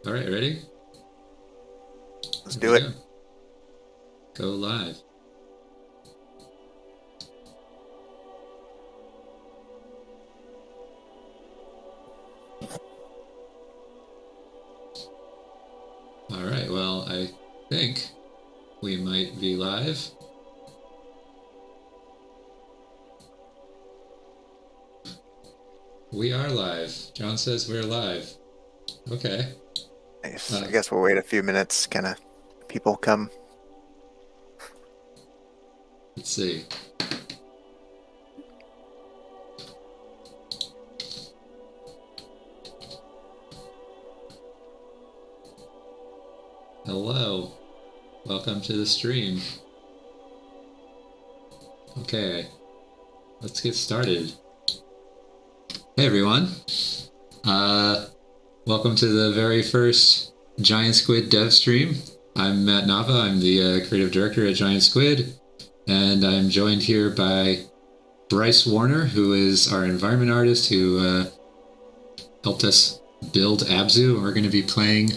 All right, ready? Let's do it. Go live. All right, well, I think we might be live. We are live. John says we're live. Okay. Nice. I guess we'll wait a few minutes, kind of people come. Let's see. Hello. Welcome to the stream. Okay. Let's get started. Hey everyone. Welcome to the very first Giant Squid dev stream. I'm Matt Nava. I'm the Creative Director at Giant Squid. And I'm joined here by Bryce Warner, who is our environment artist who helped us build ABZÜ. And we're going to be playing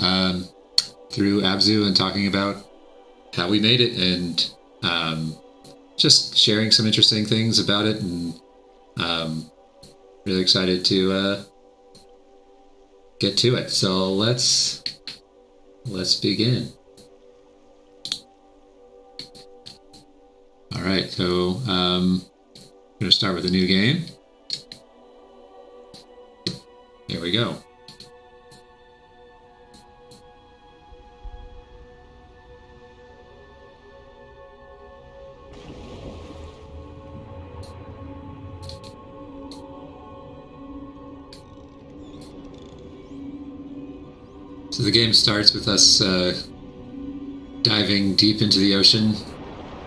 through ABZÜ and talking about how we made it and just sharing some interesting things about it. And really excited to get to it. So let's begin. All right, so I'm going to start with a new game. Here we go. So the game starts with us diving deep into the ocean.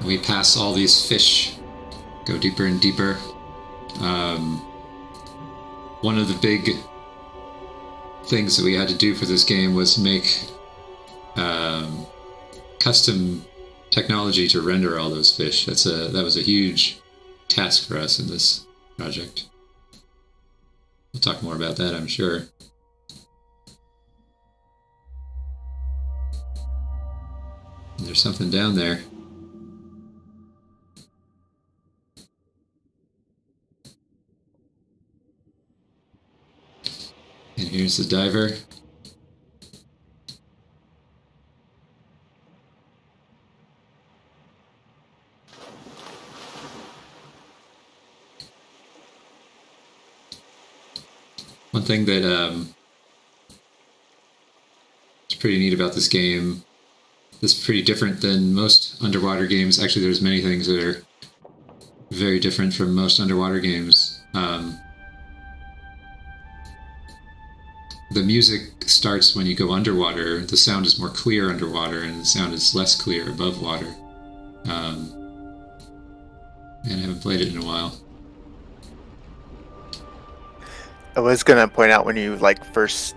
We pass all these fish, go deeper and deeper. One of the big things that we had to do for this game was make custom technology to render all those fish. That was a huge task for us in this project. We'll talk more about that, I'm sure. There's something down there. And here's the diver. One thing that is pretty neat about this game, this is pretty different than most underwater games. Actually, there's many things that are very different from most underwater games. The music starts when you go underwater. The sound is more clear underwater, and the sound is less clear above water. And I haven't played it in a while. I was gonna point out when you first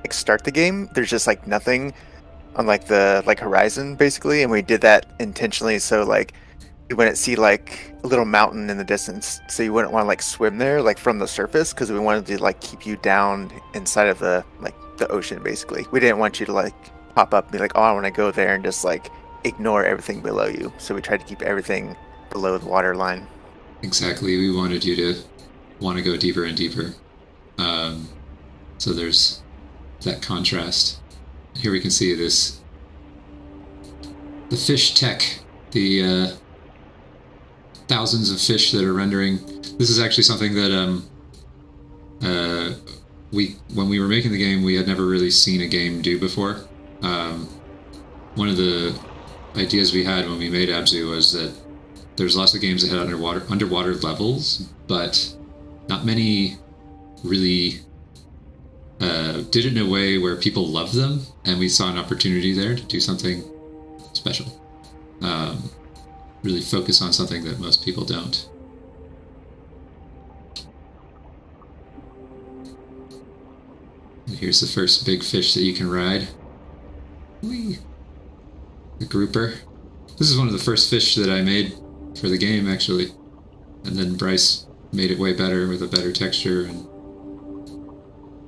start the game, there's just nothing on the horizon basically, and we did that intentionally so you wouldn't see a little mountain in the distance, so you wouldn't want to swim there from the surface, because we wanted to keep you down inside of the ocean basically. We didn't want you to pop up and be oh, I want to go there, and just ignore everything below you. So we tried to keep everything below the water line. Exactly. We wanted you to want to go deeper and deeper. So there's that contrast. Here we can see the fish tech, the thousands of fish that are rendering. This is actually something that when we were making the game, we had never really seen a game do before. One of the ideas we had when we made ABZÜ was that there's lots of games that had underwater levels, but not many really did it in a way where people loved them, and we saw an opportunity there to do something special. Really focus on something that most people don't. And here's the first big fish that you can ride. Whee! The grouper. This is one of the first fish that I made for the game, actually. And then Bryce made it way better with a better texture and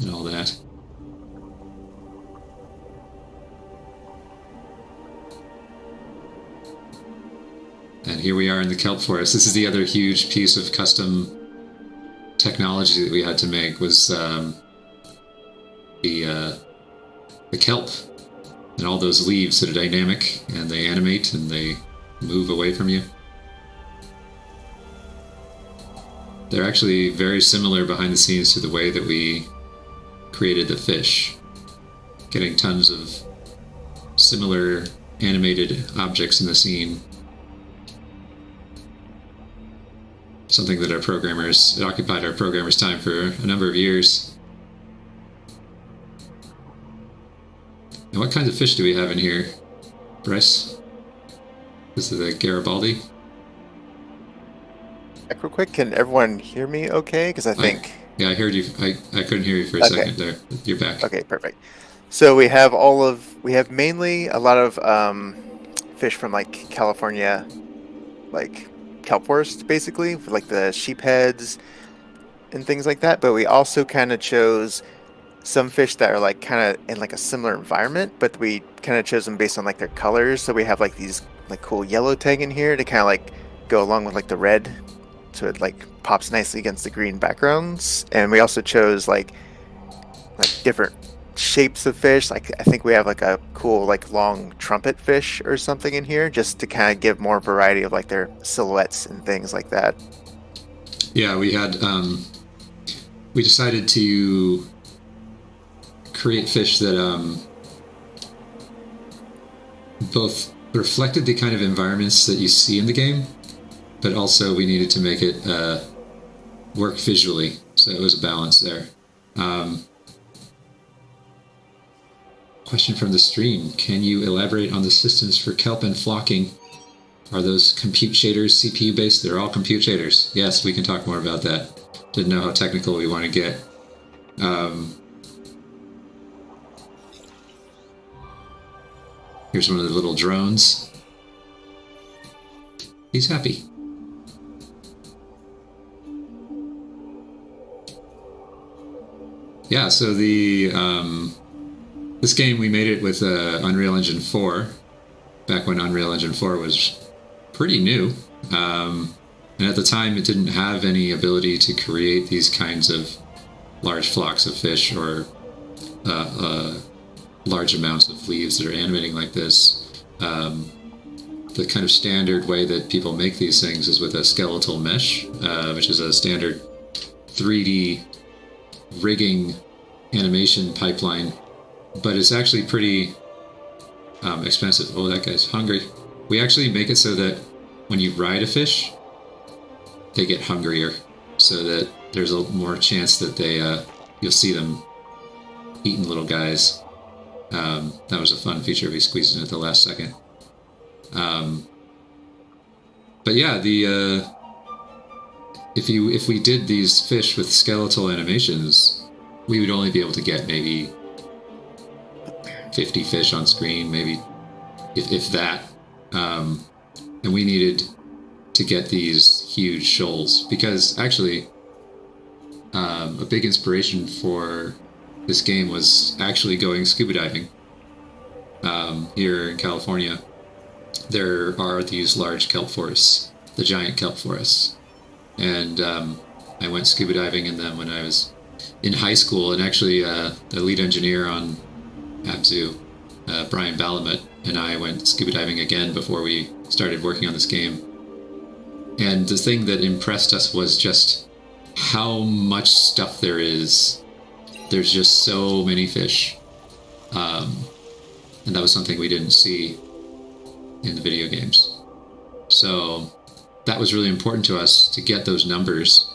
all that. here we are in the kelp forest. This is the other huge piece of custom technology that we had to make, was the kelp and all those leaves that are dynamic and they animate and they move away from you. They're actually very similar behind the scenes to the way that we created the fish, getting tons of similar animated objects in the scene. Something that it occupied our programmers' time for a number of years. And what kinds of fish do we have in here, Bryce? This is a Garibaldi. Real quick, can everyone hear me okay? Because I think... I heard you. I couldn't hear you for a second there. You're back. Okay, perfect. So we have mainly a lot of fish from like California, like kelp forest, basically, with like the sheep heads and things like that. But we also kind of chose some fish that are like kind of in like a similar environment, but we kind of chose them based on like their colors. So we have like these like cool yellow tag in here to kind of like go along with like the red, so it like pops nicely against the green backgrounds. And we also chose like different shapes of fish. Like I think we have like a cool like long trumpet fish or something in here, just to kind of give more variety of like their silhouettes and things like that. Yeah, we had we decided to create fish that both reflected the kind of environments that you see in the game, but also we needed to make it work visually, so it was a balance there. Question from the stream: can you elaborate on the systems for kelp and flocking? Are those compute shaders CPU based? They're all compute shaders. Yes, we can talk more about that. Didn't know how technical we want to get. Here's one of the little drones. He's happy. Yeah, so the this game, we made it with Unreal Engine 4, back when Unreal Engine 4 was pretty new. And at the time, it didn't have any ability to create these kinds of large flocks of fish or large amounts of leaves that are animating like this. The kind of standard way that people make these things is with a skeletal mesh, which is a standard 3D rigging animation pipeline, but it's actually pretty expensive. Oh, that guy's hungry. We actually make it so that when you ride a fish, they get hungrier, so that there's a more chance that you'll see them eating little guys. That was a fun feature we squeezed in at the last second. But yeah, if we did these fish with skeletal animations, we would only be able to get maybe 50 fish on screen, maybe if that. And we needed to get these huge shoals, because actually a big inspiration for this game was actually going scuba diving. Here in California, there are these large kelp forests, the giant kelp forests. And I went scuba diving in them when I was in high school, and actually the lead engineer on ABZû, Brian Balamut, and I went scuba diving again before we started working on this game. And the thing that impressed us was just how much stuff there is. There's just so many fish. And that was something we didn't see in the video games. So that was really important to us to get those numbers.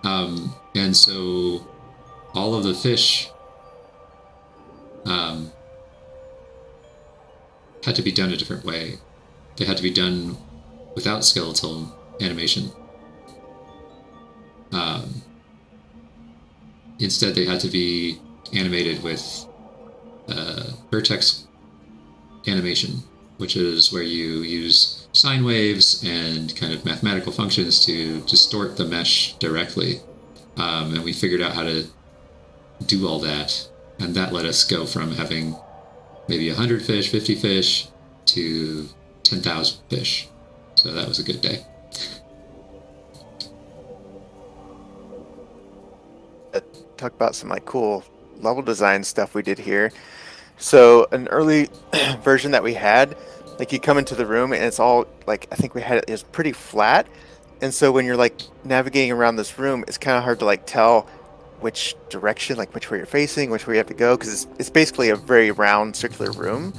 And so all of the fish had to be done a different way. They had to be done without skeletal animation. Instead, they had to be animated with vertex animation, which is where you use sine waves and kind of mathematical functions to distort the mesh directly. And we figured out how to do all that. And that let us go from having maybe 100 fish, 50 fish, to 10,000 fish. So that was a good day. Talk about some like cool level design stuff we did here. So an early version that we had, like you come into the room and it's all like I think we had it was pretty flat. And so when you're like navigating around this room, it's kind of hard to like tell which direction, like which way you're facing, which way you have to go, because it's basically a very round circular room.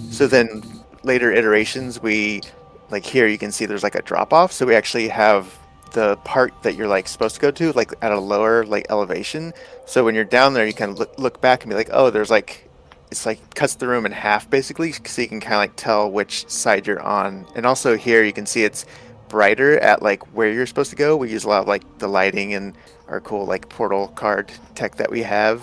So then later iterations, we like here you can see there's like a drop off. So we actually have the part that you're like supposed to go to like at a lower like elevation. So when you're down there, you can look back and be like, oh, there's like it's like cuts the room in half basically, so you can kind of like tell which side you're on. And also here you can see it's brighter at like where you're supposed to go. We use a lot of like the lighting and our cool like portal card tech that we have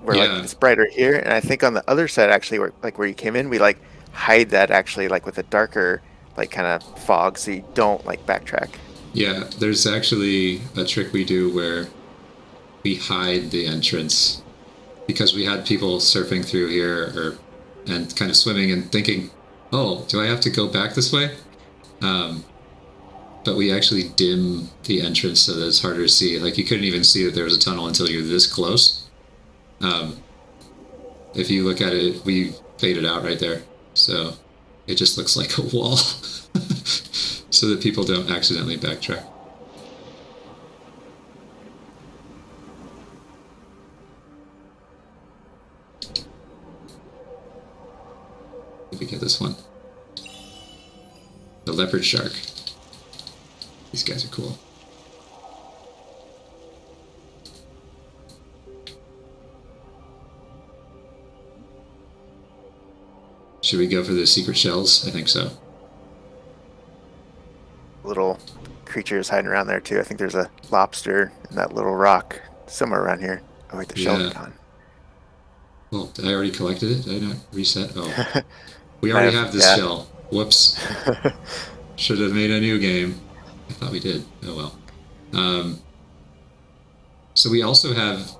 where like Yeah, it's brighter here, and I think on the other side actually where you came in we like hide that actually like with a darker like kind of fog so you don't like backtrack. yeah. There's actually a trick we do where we hide the entrance because we had people surfing through here or and kind of swimming and thinking, "Oh, do I have to go back this way?" Um, but we actually dim the entrance so that it's harder to see. Like you couldn't even see that there was a tunnel until you're this close. Um, if you look at it, we faded out right there, so it just looks like a wall, so that people don't accidentally backtrack. Let me get this one. The leopard shark. These guys are cool. Should we go for the secret shells? I think so. Little creatures hiding around there too. I think there's a lobster in that little rock somewhere around here. Oh wait, the shell's Yeah. gone. Well, did I already collected it? Did I not reset? Oh, we Might already have this yeah. shell. Whoops. Should have made a new game. I thought we did. Oh well. So we also have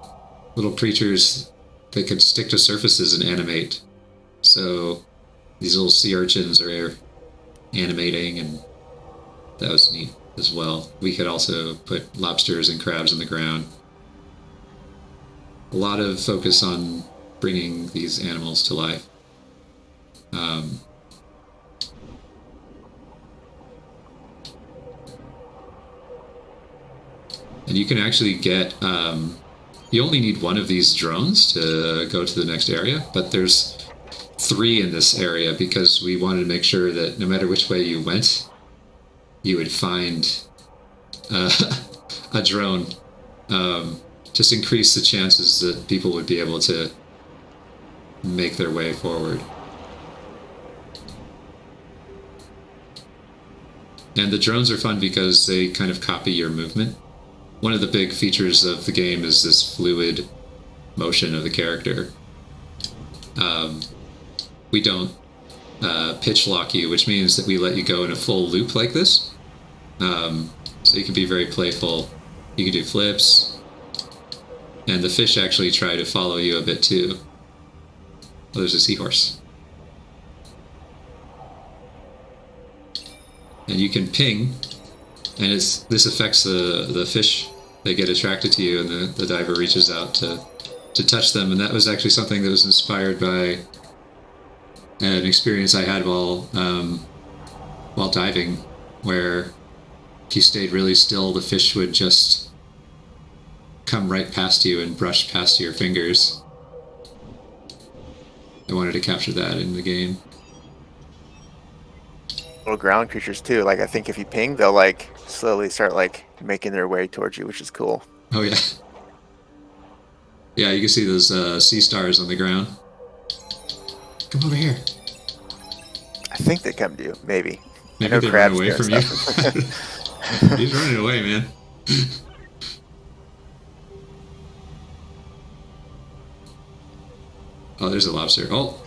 little creatures that could stick to surfaces and animate. So these little sea urchins are animating, and that was neat as well. We could also put lobsters and crabs on the ground. A lot of focus on bringing these animals to life. And you can actually get, you only need one of these drones to go to the next area, but there's 3 in this area because we wanted to make sure that no matter which way you went, you would find a drone. Just increase the chances that people would be able to make their way forward. And the drones are fun because they kind of copy your movement. One of the big features of the game is this fluid motion of the character. We don't pitch lock you, which means that we let you go in a full loop like this. So you can be very playful. You can do flips. And the fish actually try to follow you a bit too. Oh, there's a seahorse. And you can ping, and this affects the fish. They get attracted to you, and the diver reaches out to touch them. And that was actually something that was inspired by an experience I had while diving, where if you stayed really still, the fish would just come right past you and brush past your fingers. I wanted to capture that in the game. Little ground creatures too. Like I think if you ping, they'll like slowly start like making their way towards you, which is cool. Oh yeah. Yeah, you can see those sea stars on the ground. Come over here. I think they come to you, maybe. Maybe they run away from you. Stuff. He's running away, man. Oh, there's a lobster. Oh!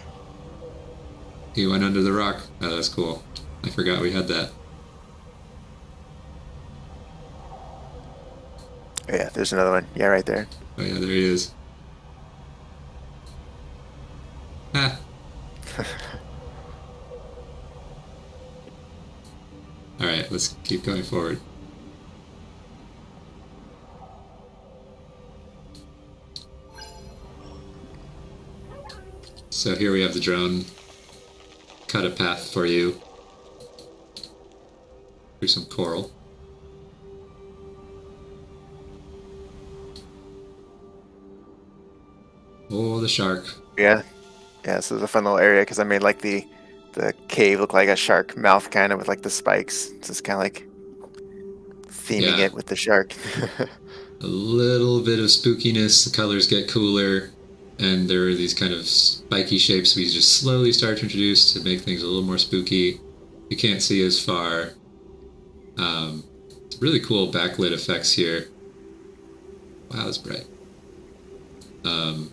He went under the rock. Oh, that's cool. I forgot we had that. Yeah, there's another one. Yeah, right there. Oh yeah, there he is. Ah! All right, let's keep going forward. So here we have the drone cut a path for you through some coral. Oh, the shark. Yeah. Yeah, so it's a fun little area because I made like the cave look like a shark mouth kind of with like the spikes. So it's kind of like theming Yeah, it with the shark. a little bit of spookiness. The colors get cooler, and there are these kind of spiky shapes we just slowly start to introduce to make things a little more spooky. You can't see as far. Really cool backlit effects here. Wow, that's bright. And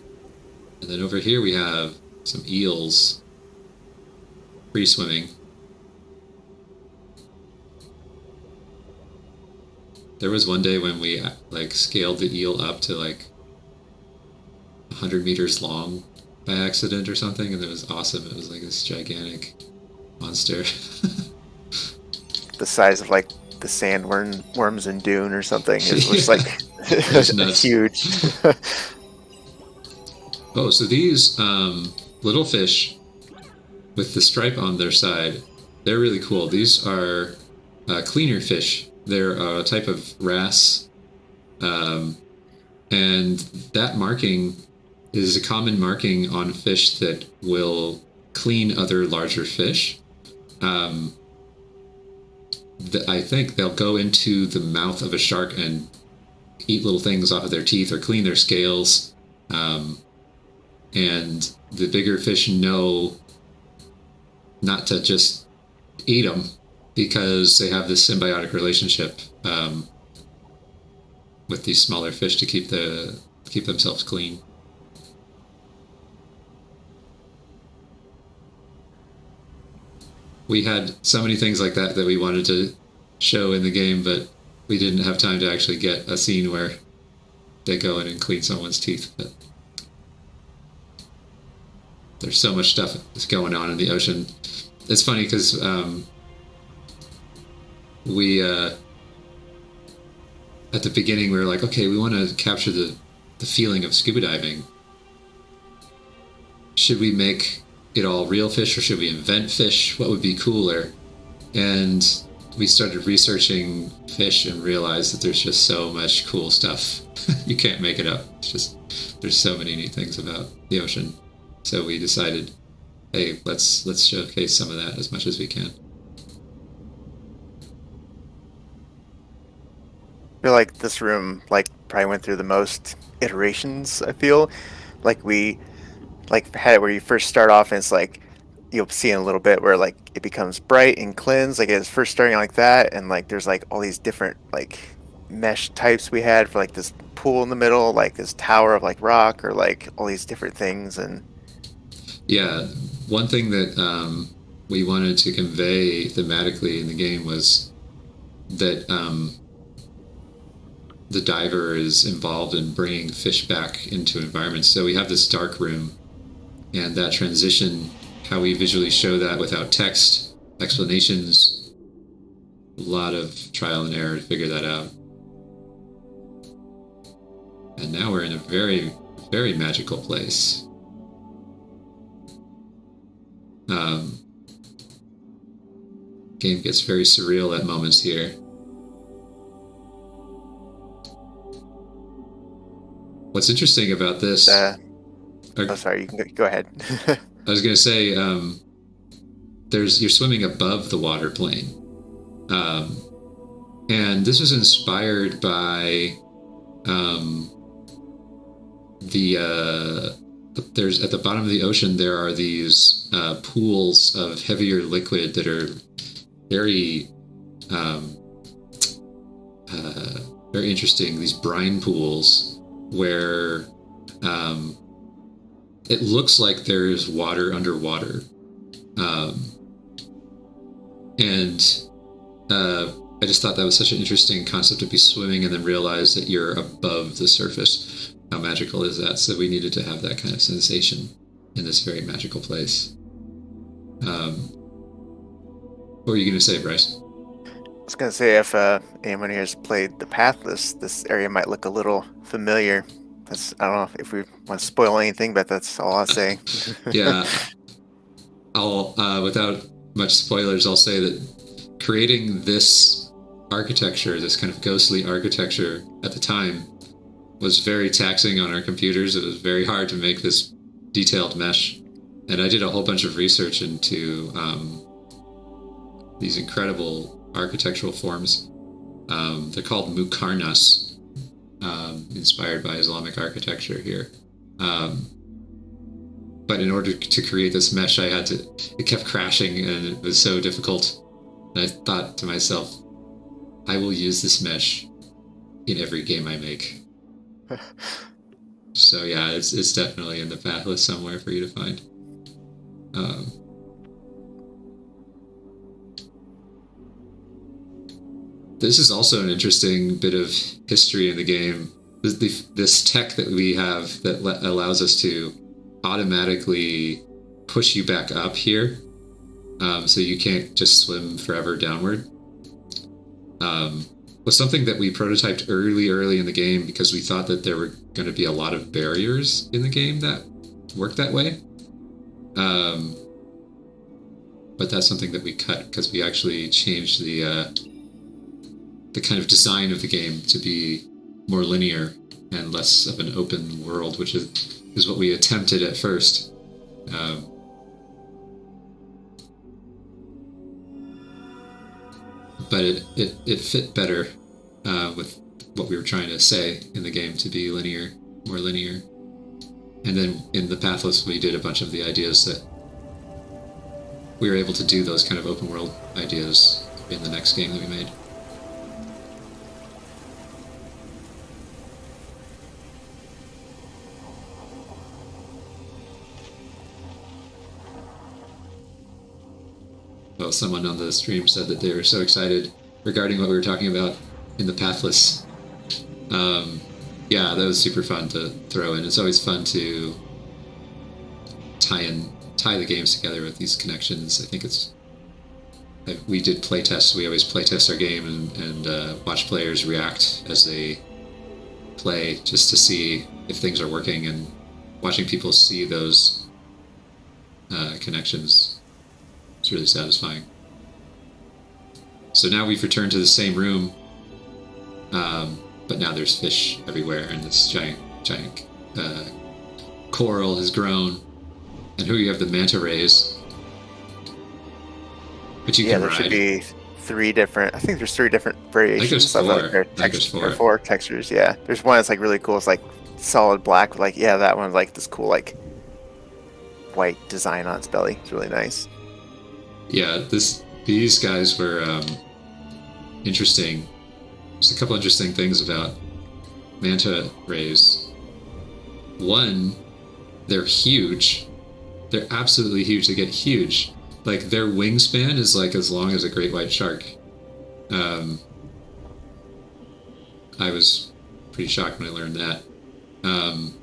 then over here we have some eels free swimming. There was one day when we like scaled the eel up to like 100 meters long by accident or something, and it was awesome. It was like this gigantic monster. The size of like the sandworms in Dune or something. It was Yeah, like it was nuts. huge. Oh, so these little fish with the stripe on their side, they're really cool. These are cleaner fish. They're a type of wrasse, and that marking is a common marking on fish that will clean other larger fish. I think they'll go into the mouth of a shark and eat little things off of their teeth or clean their scales. And the bigger fish know not to just eat them because they have this symbiotic relationship with these smaller fish to keep themselves clean. We had so many things like that we wanted to show in the game, but we didn't have time to actually get a scene where they go in and clean someone's teeth. But there's so much stuff that's going on in the ocean. It's funny because we at the beginning we were like, okay, we want to capture the feeling of scuba diving. Should we make it all real fish or should we invent fish? What would be cooler? And we started researching fish and realized that there's just so much cool stuff. You can't make it up. It's just, there's so many neat things about the ocean. So we decided, hey, let's showcase some of that as much as we can. I feel like this room like probably went through the most iterations. I feel like we like had it where you first start off and it's like you'll see in a little bit where like it becomes bright and cleansed, like it's first starting like that, and like there's like all these different like mesh types we had for like this pool in the middle, like this tower of like rock, or like all these different things. And yeah, one thing that we wanted to convey thematically in the game was that the diver is involved in bringing fish back into environments. So we have this dark room, and that transition, how we visually show that without text, explanations, a lot of trial and error to figure that out. And now we're in a very, very magical place. Game gets very surreal at moments here. What's interesting about this... oh, sorry, you can go ahead. I was going to say, you're swimming above the water plane. And this was inspired by there's at the bottom of the ocean, there are these pools of heavier liquid that are very, very interesting. These brine pools where it looks like there's water underwater. And I just thought that was such an interesting concept to be swimming and then realize that you're above the surface. How magical is that? So we needed to have that kind of sensation in this very magical place. What were you going to say, Bryce? was gonna say if anyone here has played the Pathless, this area might look a little familiar. I don't know if we want to spoil anything, but that's all I'll say. Yeah, I'll without much spoilers, I'll say that creating this architecture, this kind of ghostly architecture at the time, was very taxing on our computers. It was very hard to make this detailed mesh, and I did a whole bunch of research into these incredible architectural forms. They're called muqarnas, inspired by Islamic architecture here. But in order to create this mesh, it kept crashing and it was so difficult. And I thought to myself, I will use this mesh in every game I make. So yeah, it's definitely in the Pathless somewhere for you to find. This is also an interesting bit of history in the game. This tech that we have that allows us to automatically push you back up here, so you can't just swim forever downward, was something that we prototyped early in the game because we thought that there were going to be a lot of barriers in the game that worked that way. But that's something that we cut because we actually changed the kind of design of the game to be more linear and less of an open world, which is what we attempted at first. But it fit better with what we were trying to say in the game, to be linear, more linear. And then in the Pathless, we did a bunch of the ideas that we were able to do those kind of open world ideas in the next game that we made. Well, someone on the stream said that they were so excited regarding what we were talking about in the Pathless. Yeah, that was super fun to throw in. It's always fun to tie the games together with these connections. I think we did playtests. We always playtest our game and watch players react as they play, just to see if things are working, and watching people see those connections. It's really satisfying. So now we've returned to the same room, but now there's fish everywhere, and this giant coral has grown. And here you have the manta rays, which you can ride. There should be three different variations of like four textures. Yeah, there's one that's like really cool. It's like solid black with like, yeah, that one's like this cool like white design on its belly. It's really nice. Yeah, these guys were interesting. There's a couple interesting things about manta rays. One, they're huge. They're absolutely huge. They get huge. Like, their wingspan is like as long as a great white shark. I was pretty shocked when I learned that. And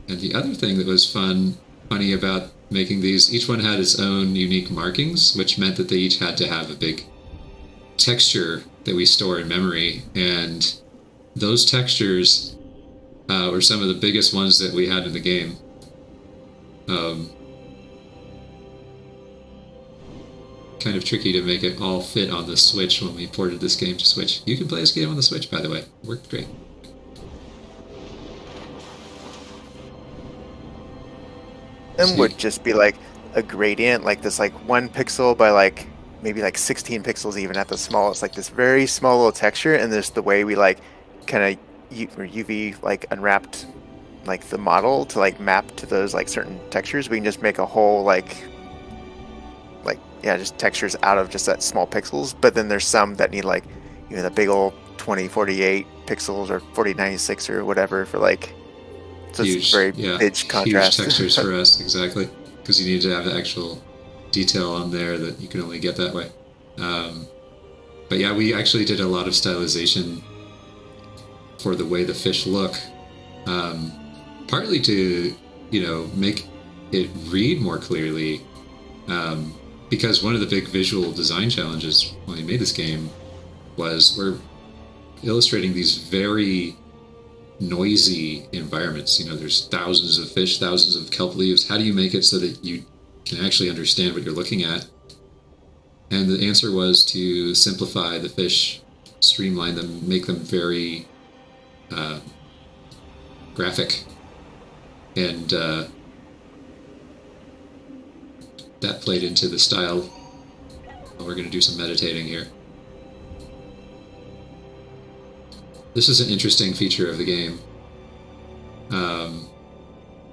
the other thing that was funny about making these, each one had its own unique markings, which meant that they each had to have a big texture that we store in memory. And those textures were some of the biggest ones that we had in the game. Kind of tricky to make it all fit on the Switch when we ported this game to Switch. You can play this game on the Switch, by the way. It worked great. And would just be like a gradient, like this like 1 pixel by like maybe like 16 pixels even at the smallest, like this very small little texture. And there's the way we like kind of UV like unwrapped like the model to like map to those like certain textures. We can just make a whole like just textures out of just that small pixels. But then there's some that need like, you know, the big old 2048 pixels or 4096 or whatever for like, so huge, it's very big contrast. Huge textures for us, exactly, because you need to have the actual detail on there that you can only get that way. But yeah, we actually did a lot of stylization for the way the fish look, partly to, you know, make it read more clearly, because one of the big visual design challenges when we made this game was we're illustrating these very noisy environments. There's thousands of fish, thousands of kelp leaves. How do you make it so that you can actually understand what you're looking at? And the answer was to simplify the fish, streamline them, make them very graphic. And that played into the style. We're going to do some meditating here. This is an interesting feature of the game.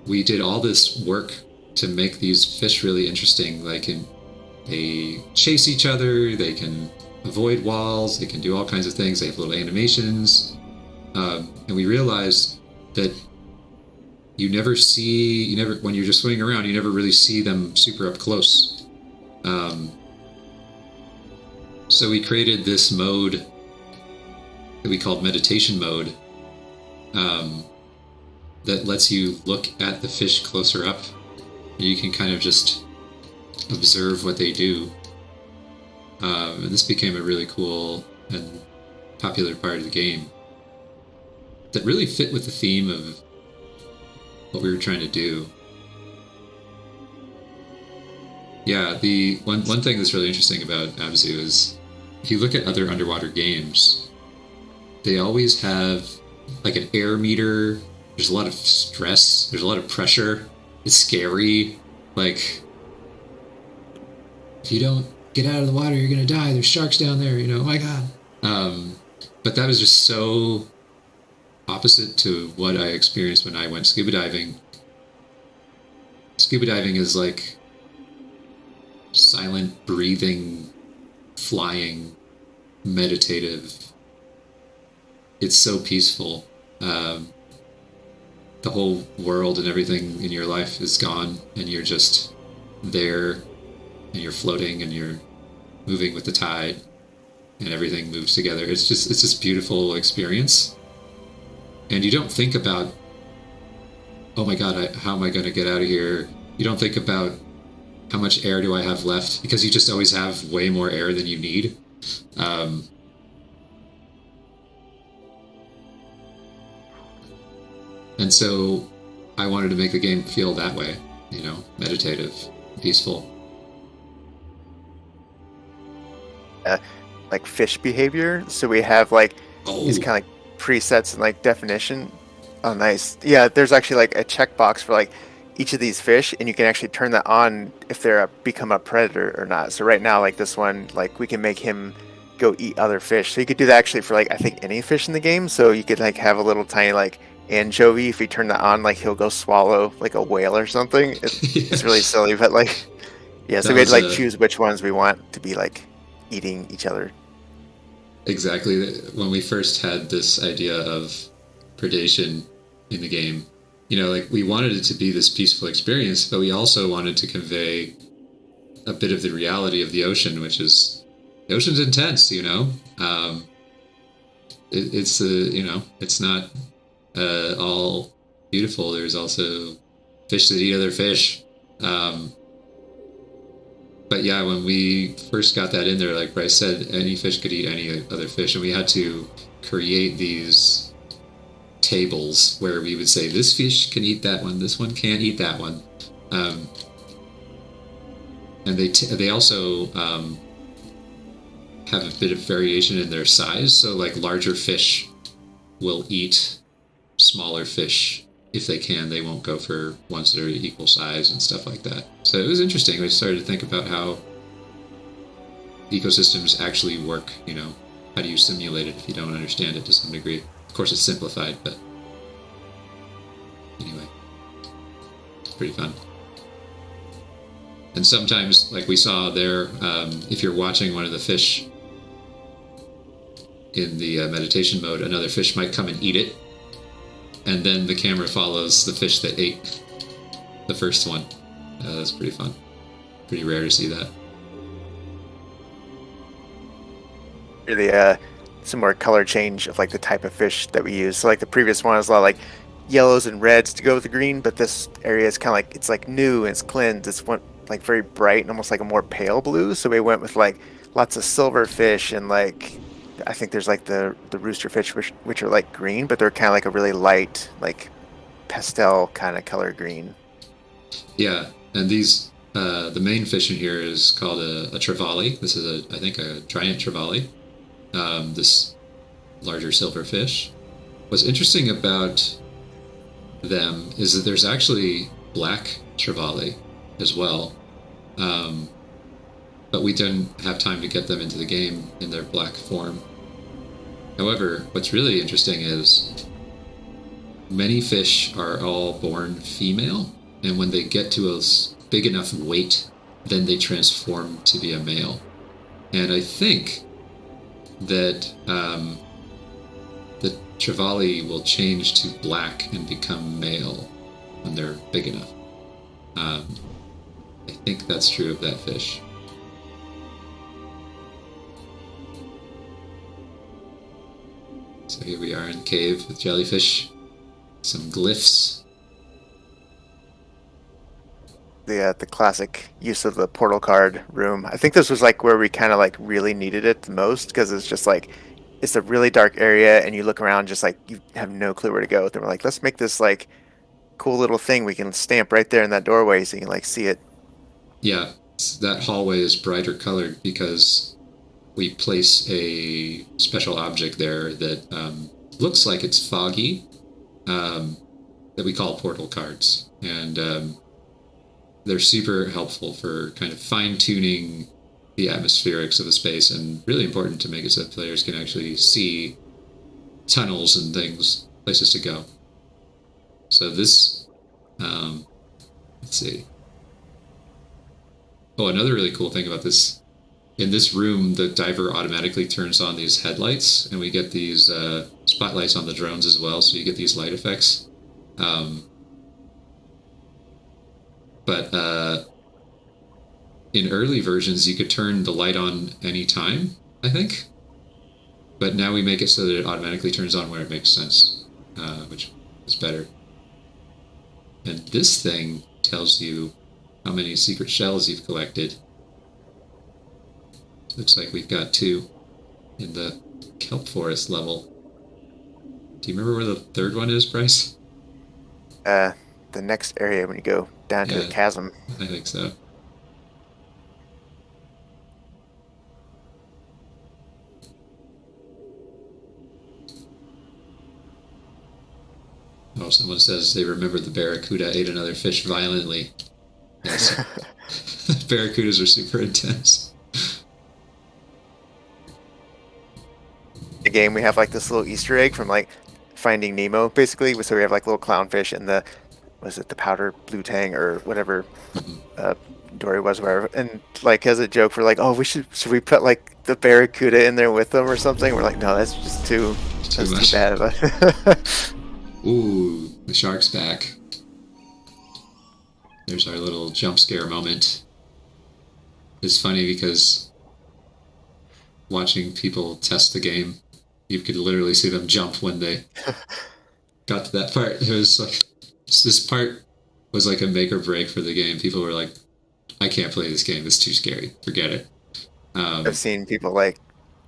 We did all this work to make these fish really interesting. They chase each other, they can avoid walls, they can do all kinds of things, they have little animations. And we realized that when you're just swimming around, you never really see them super up close. So we created this mode that we called meditation mode, that lets you look at the fish closer up. You can kind of just observe what they do. And this became a really cool and popular part of the game that really fit with the theme of what we were trying to do. Yeah, the one thing that's really interesting about ABZÜ is if you look at other underwater games, they always have like an air meter. There's a lot of stress. There's a lot of pressure. It's scary. Like, if you don't get out of the water, you're gonna die. There's sharks down there. Oh my god. But that was just so opposite to what I experienced when I went scuba diving. Scuba diving is like silent, breathing, flying, meditative. It's so peaceful. The whole world and everything in your life is gone, and you're just there, and you're floating, and you're moving with the tide, and everything moves together. It's this beautiful experience. And you don't think about, oh my god, how am I going to get out of here? You don't think about how much air do I have left, because you just always have way more air than you need. And so I wanted to make the game feel that way, meditative, peaceful. Like fish behavior. So we have like these Oh, kind of like presets and like definition. Oh, nice. Yeah, there's actually like a checkbox for like each of these fish, and you can actually turn that on if they're become a predator or not. So right now, like this one, like we can make him go eat other fish. So you could do that actually for like I think any fish in the game. So you could like have a little tiny like anchovy. If you turn that on, like he'll go swallow like a whale or something. It's really silly, but like yeah. So that we had to was like choose which ones we want to be like eating each other. exactly. When we first had this idea of predation in the game, like we wanted it to be this peaceful experience, but we also wanted to convey a bit of the reality of the ocean, which is the ocean's intense. It's not all beautiful. There's also fish that eat other fish. But yeah, when we first got that in there, like Bryce said, any fish could eat any other fish, and we had to create these tables where we would say this fish can eat that one, this one can't eat that one, and they also have a bit of variation in their size. So like larger fish will eat smaller fish if they can. They won't go for ones that are equal size and stuff like that. So it was interesting. We started to think about how ecosystems actually work. How do you simulate it if you don't understand it to some degree? Of course, it's simplified, but anyway, it's pretty fun. And sometimes, like we saw there, if you're watching one of the fish in the meditation mode, another fish might come and eat it, and then the camera follows the fish that ate the first one. That's pretty fun. Pretty rare to see that. Really some more color change of like the type of fish that we use. So like the previous one was a lot of like yellows and reds to go with the green, but this area is kind of like it's like new and it's cleansed. It's like very bright and almost like a more pale blue. So we went with like lots of silver fish and like I think there's like the rooster fish, which are like green, but they're kind of like a really light, like pastel kind of color green. Yeah, and these the main fish in here is called a trevally. This is I think a giant trevally. This larger silver fish. What's interesting about them is that there's actually black trevally as well, um, but we didn't have time to get them into the game in their black form. However, what's really interesting is many fish are all born female, and when they get to a big enough weight, then they transform to be a male. And I think that the trevally will change to black and become male when they're big enough. Um, I think that's true of that fish. So here we are in the cave with jellyfish, some glyphs. The classic use of the portal card room. I think this was like where we kind of like really needed it the most because it's just like it's a really dark area and you look around just like you have no clue where to go. Then we're like, let's make this like cool little thing we can stamp right there in that doorway so you can like see it. Yeah, that hallway is brighter colored because we place a special object there that looks like it's foggy, that we call portal cards. And they're super helpful for kind of fine-tuning the atmospherics of the space, and really important to make it so that players can actually see tunnels and things, places to go. So this, let's see. Oh, another really cool thing about this, in this room, the diver automatically turns on these headlights, and we get these spotlights on the drones as well, so you get these light effects. But in early versions, you could turn the light on anytime, I think. But now we make it so that it automatically turns on where it makes sense, which is better. And this thing tells you how many secret shells you've collected. Looks like we've got 2 in the kelp forest level. Do you remember where the third one is, Bryce? The next area when you go down to the chasm. I think so. Oh, someone says they remember the barracuda ate another fish violently. Yes. Barracudas are super intense. The game we have like this little Easter egg from like Finding Nemo, basically. So we have like little clownfish and the was it the powder blue tang or whatever Dory was, whatever. And like as a joke, we're like, oh, should we put like the barracuda in there with them or something? We're like, no, that's just too bad of a. Ooh, the shark's back. There's our little jump scare moment. It's funny because watching people test the game, you could literally see them jump when they got to that part. It was like, this part was like a make or break for the game. People were like, I can't play this game. It's too scary. Forget it. I've seen people like,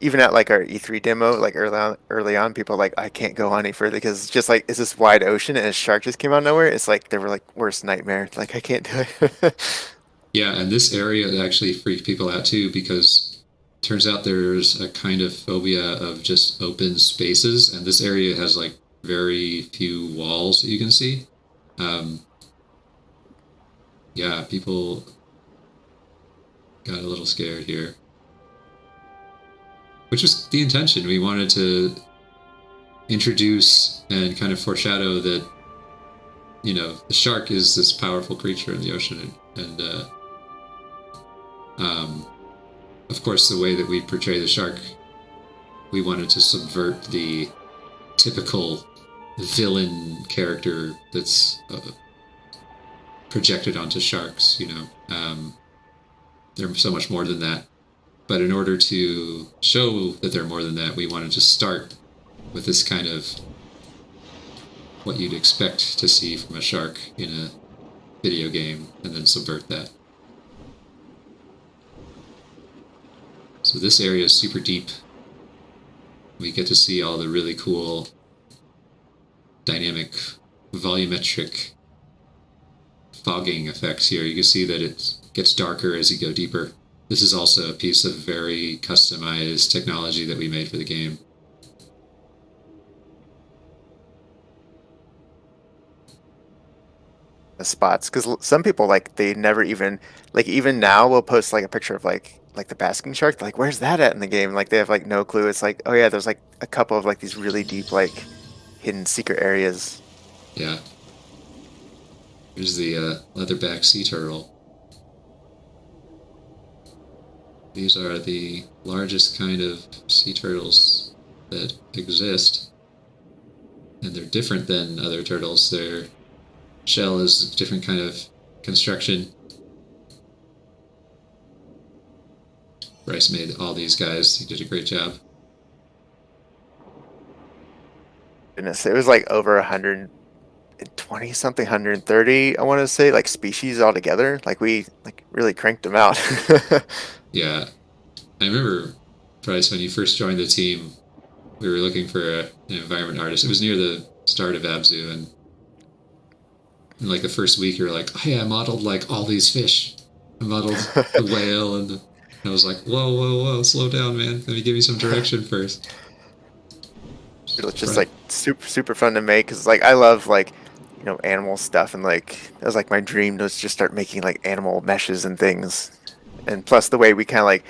even at like our E3 demo, like early on, people like, I can't go any further because it's just like, it's this wide ocean and a shark just came out of nowhere. It's like, they were like, worst nightmare. Like, I can't do it. Yeah, and this area actually freaked people out too because it turns out there's a kind of phobia of just open spaces, and this area has like very few walls that you can see. Yeah, people got a little scared here, which was the intention. We wanted to introduce and kind of foreshadow that, you know, the shark is this powerful creature in the ocean, and of course, the way that we portray the shark, we wanted to subvert the typical villain character that's projected onto sharks. You know, they're so much more than that. But in order to show that they're more than that, we wanted to start with this kind of what you'd expect to see from a shark in a video game, and then subvert that. So this area is super deep. we get to see all the really cool dynamic volumetric fogging effects here. You can see that it gets darker as you go deeper. This is also a piece of very customized technology that we made for the game. The spots, because some people like they never even like even now we'll post like a picture of like the basking shark. Like, where's that at in the game? Like they have like no clue. It's like, oh yeah, there's like a couple of like these really deep like hidden secret areas. Yeah. Here's the leatherback sea turtle. These are the largest kind of sea turtles that exist, and they're different than other turtles. Their shell is a different kind of construction. Bryce made all these guys. He did a great job. Goodness, it was like over 120 something, 130, I want to say, like species altogether. Like we like really cranked them out. Yeah. I remember, Bryce, when you first joined the team, we were looking for an environment artist. It was near the start of ABZÜ, and in like the first week, you were like, "Hey, I modeled like all these fish. I modeled the whale," and I was like, "Whoa, whoa, whoa! Slow down, man. Let me give you some direction first." It was just like super fun to make because like I love like animal stuff, and like it was like my dream was just start making like animal meshes and things. And plus the way we kind of like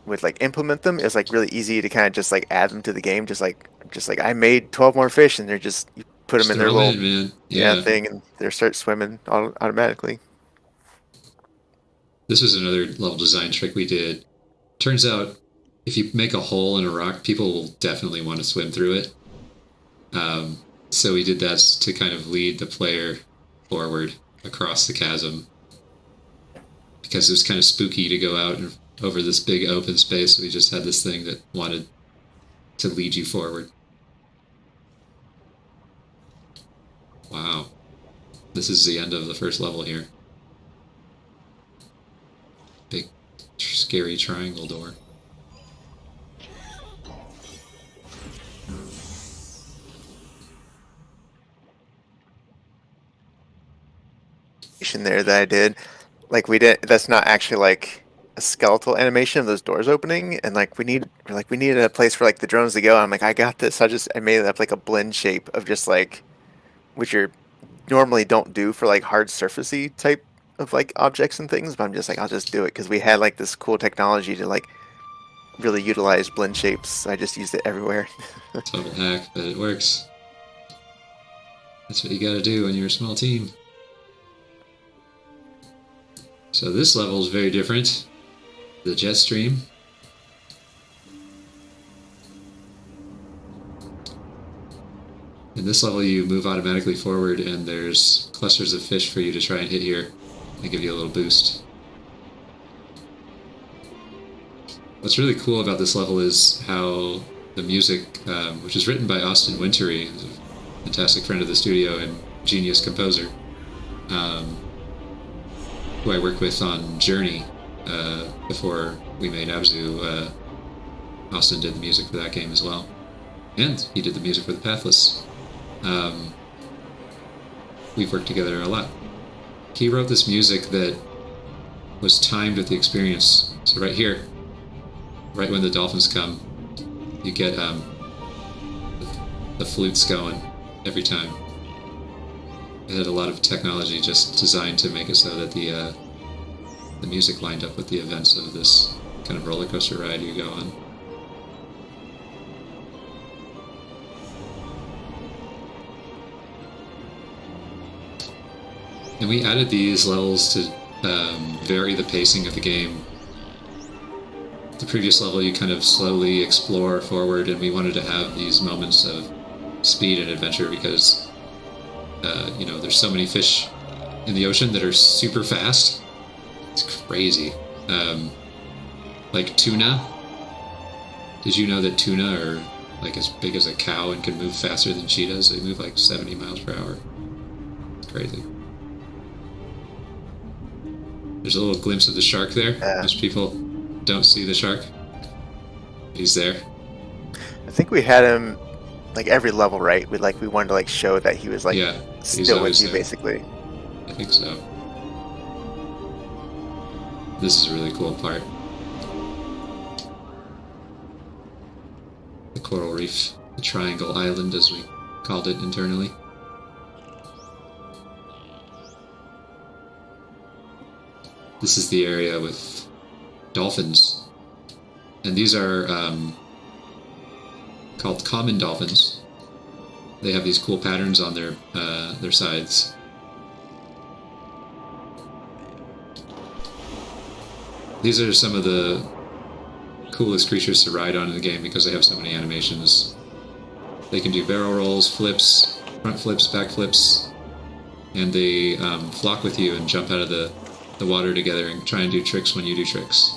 would like implement them is like really easy to kind of just like add them to the game. Just like I made 12 more fish, and they're just you put them in their little man. Yeah. thing, and they start swimming automatically. This was another level design trick we did. Turns out, if you make a hole in a rock, people will definitely want to swim through it. So we did that to kind of lead the player forward across the chasm, because it was kind of spooky to go out and over this big open space. So we just had this thing that wanted to lead you forward. Wow. This is the end of the first level here. Big, scary triangle door. There that I did, like we did. That's not actually like a skeletal animation of those doors opening, and like we needed a place for like the drones to go. I'm like, I got this. I made it up like a blend shape of just like, which you normally don't do for like hard surfacey type of like objects and things, but I'm just like, I'll just do it because we had like this cool technology to like really utilize blend shapes. So I just used it everywhere. Total hack, but it works. That's what you gotta do when you're a small team. So this level is very different. The jet stream. In this level you move automatically forward, and there's clusters of fish for you to try and hit here and give you a little boost. What's really cool about this level is how the music, which is written by Austin Wintory, who's a fantastic friend of the studio and genius composer, who I worked with on Journey before we made ABZÜ. Austin did the music for that game as well, and he did the music for the Pathless. We've worked together a lot. He wrote this music that was timed with the experience. So right here, right when the dolphins come, you get the flutes going every time. It had a lot of technology just designed to make it so that the music lined up with the events of this kind of roller coaster ride you go on. And we added these levels to vary the pacing of the game. The previous level you kind of slowly explore forward, and we wanted to have these moments of speed and adventure because there's so many fish in the ocean that are super fast. It's crazy. Like tuna. Did you know that tuna are like as big as a cow and can move faster than cheetahs? They move like 70 miles per hour. It's crazy. There's a little glimpse of the shark there. Most people don't see the shark. He's there. I think we had him like every level, right? We wanted to like show that he was like Yeah, he's still with always you, there. basically. I think so. This is a really cool part. The coral reef, the triangle island as we called it internally. This is the area with dolphins. And these are called common dolphins. They have these cool patterns on their sides. These are some of the coolest creatures to ride on in the game because they have so many animations. They can do barrel rolls, flips, front flips, back flips, and they flock with you and jump out of the water together and try and do tricks when you do tricks.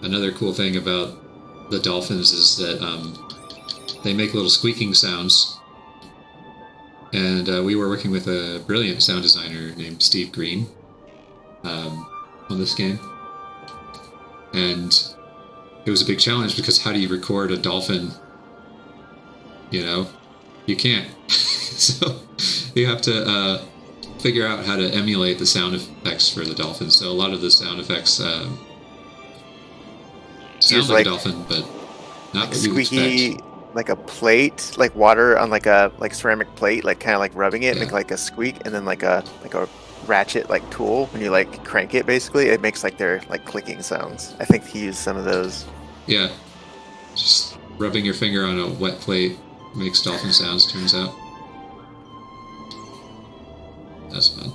Another cool thing about the dolphins is that they make little squeaking sounds. And we were working with a brilliant sound designer named Steve Green on this game. And it was a big challenge because how do you record a dolphin? You know, you can't. So you have to figure out how to emulate the sound effects for the dolphins. So a lot of the sound effects sound like a dolphin, but not like what you would squeaky, expect. like a plate, like water on like a ceramic plate, like kind of like rubbing it, Yeah. make like a squeak, and then like a ratchet like tool when you like crank it. Basically, it makes like their like clicking sounds. I think he used some of those. Yeah. Just rubbing your finger on a wet plate makes dolphin sounds, turns out. That's fun.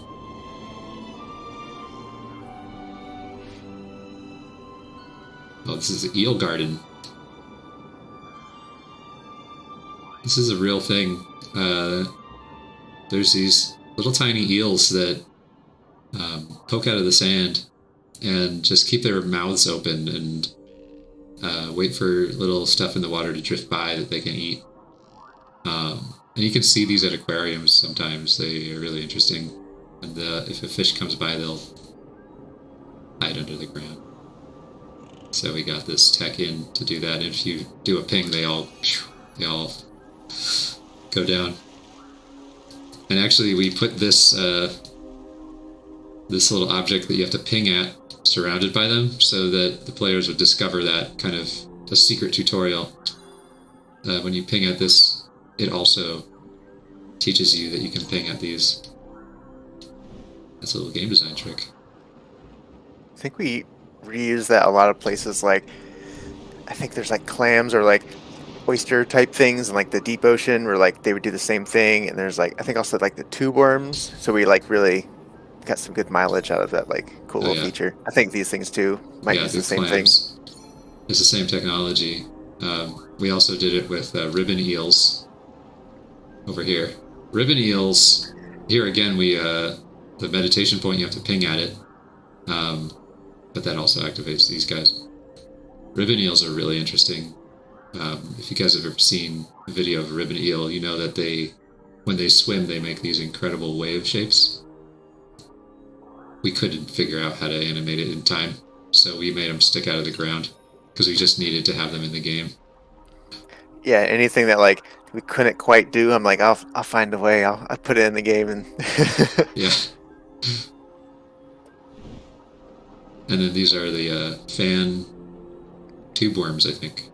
Oh, this is the eel garden. This is a real thing. There's these little tiny eels that poke out of the sand and just keep their mouths open and wait for little stuff in the water to drift by that they can eat. And you can see these at aquariums sometimes. They are really interesting. And if a fish comes by, they'll hide under the ground. So we got this tech in to do that. And if you do a ping, they all go down. And actually, we put this this little object that you have to ping at surrounded by them, so that the players would discover that kind of a secret tutorial. When you ping at this, it also teaches you that you can ping at these. That's a little game design trick. I think we reuse that a lot of places. Like, I think there's like clams or like oyster type things in like the deep ocean where like they would do the same thing. And there's like, I think also like the tube worms. So we like really got some good mileage out of that like cool little feature. I think these things too might use the same thing. It's the same technology. We also did it with ribbon eels over here. Ribbon eels, here again, the meditation point, you have to ping at it. But that also activates these guys. Ribbon eels are really interesting. If you guys have ever seen a video of a ribbon eel, you know that when they swim, they make these incredible wave shapes. We couldn't figure out how to animate it in time, so we made them stick out of the ground because we just needed to have them in the game. Yeah, anything that like we couldn't quite do, I'm like, I'll find a way. I'll put it in the game and Yeah. And then these are the fan tube worms, I think.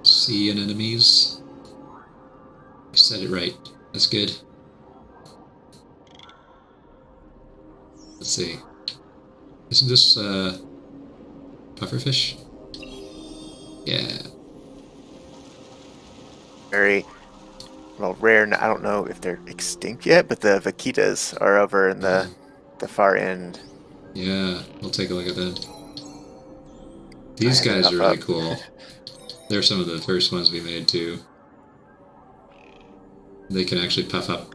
Sea anemones. I said it right. That's good. Let's see. Isn't this pufferfish? Yeah. very rare. And I don't know if they're extinct yet, but the vaquitas are over in the far end. Yeah, we'll take a look at them. These guys are really cool. They're some of the first ones we made too. They can actually puff up.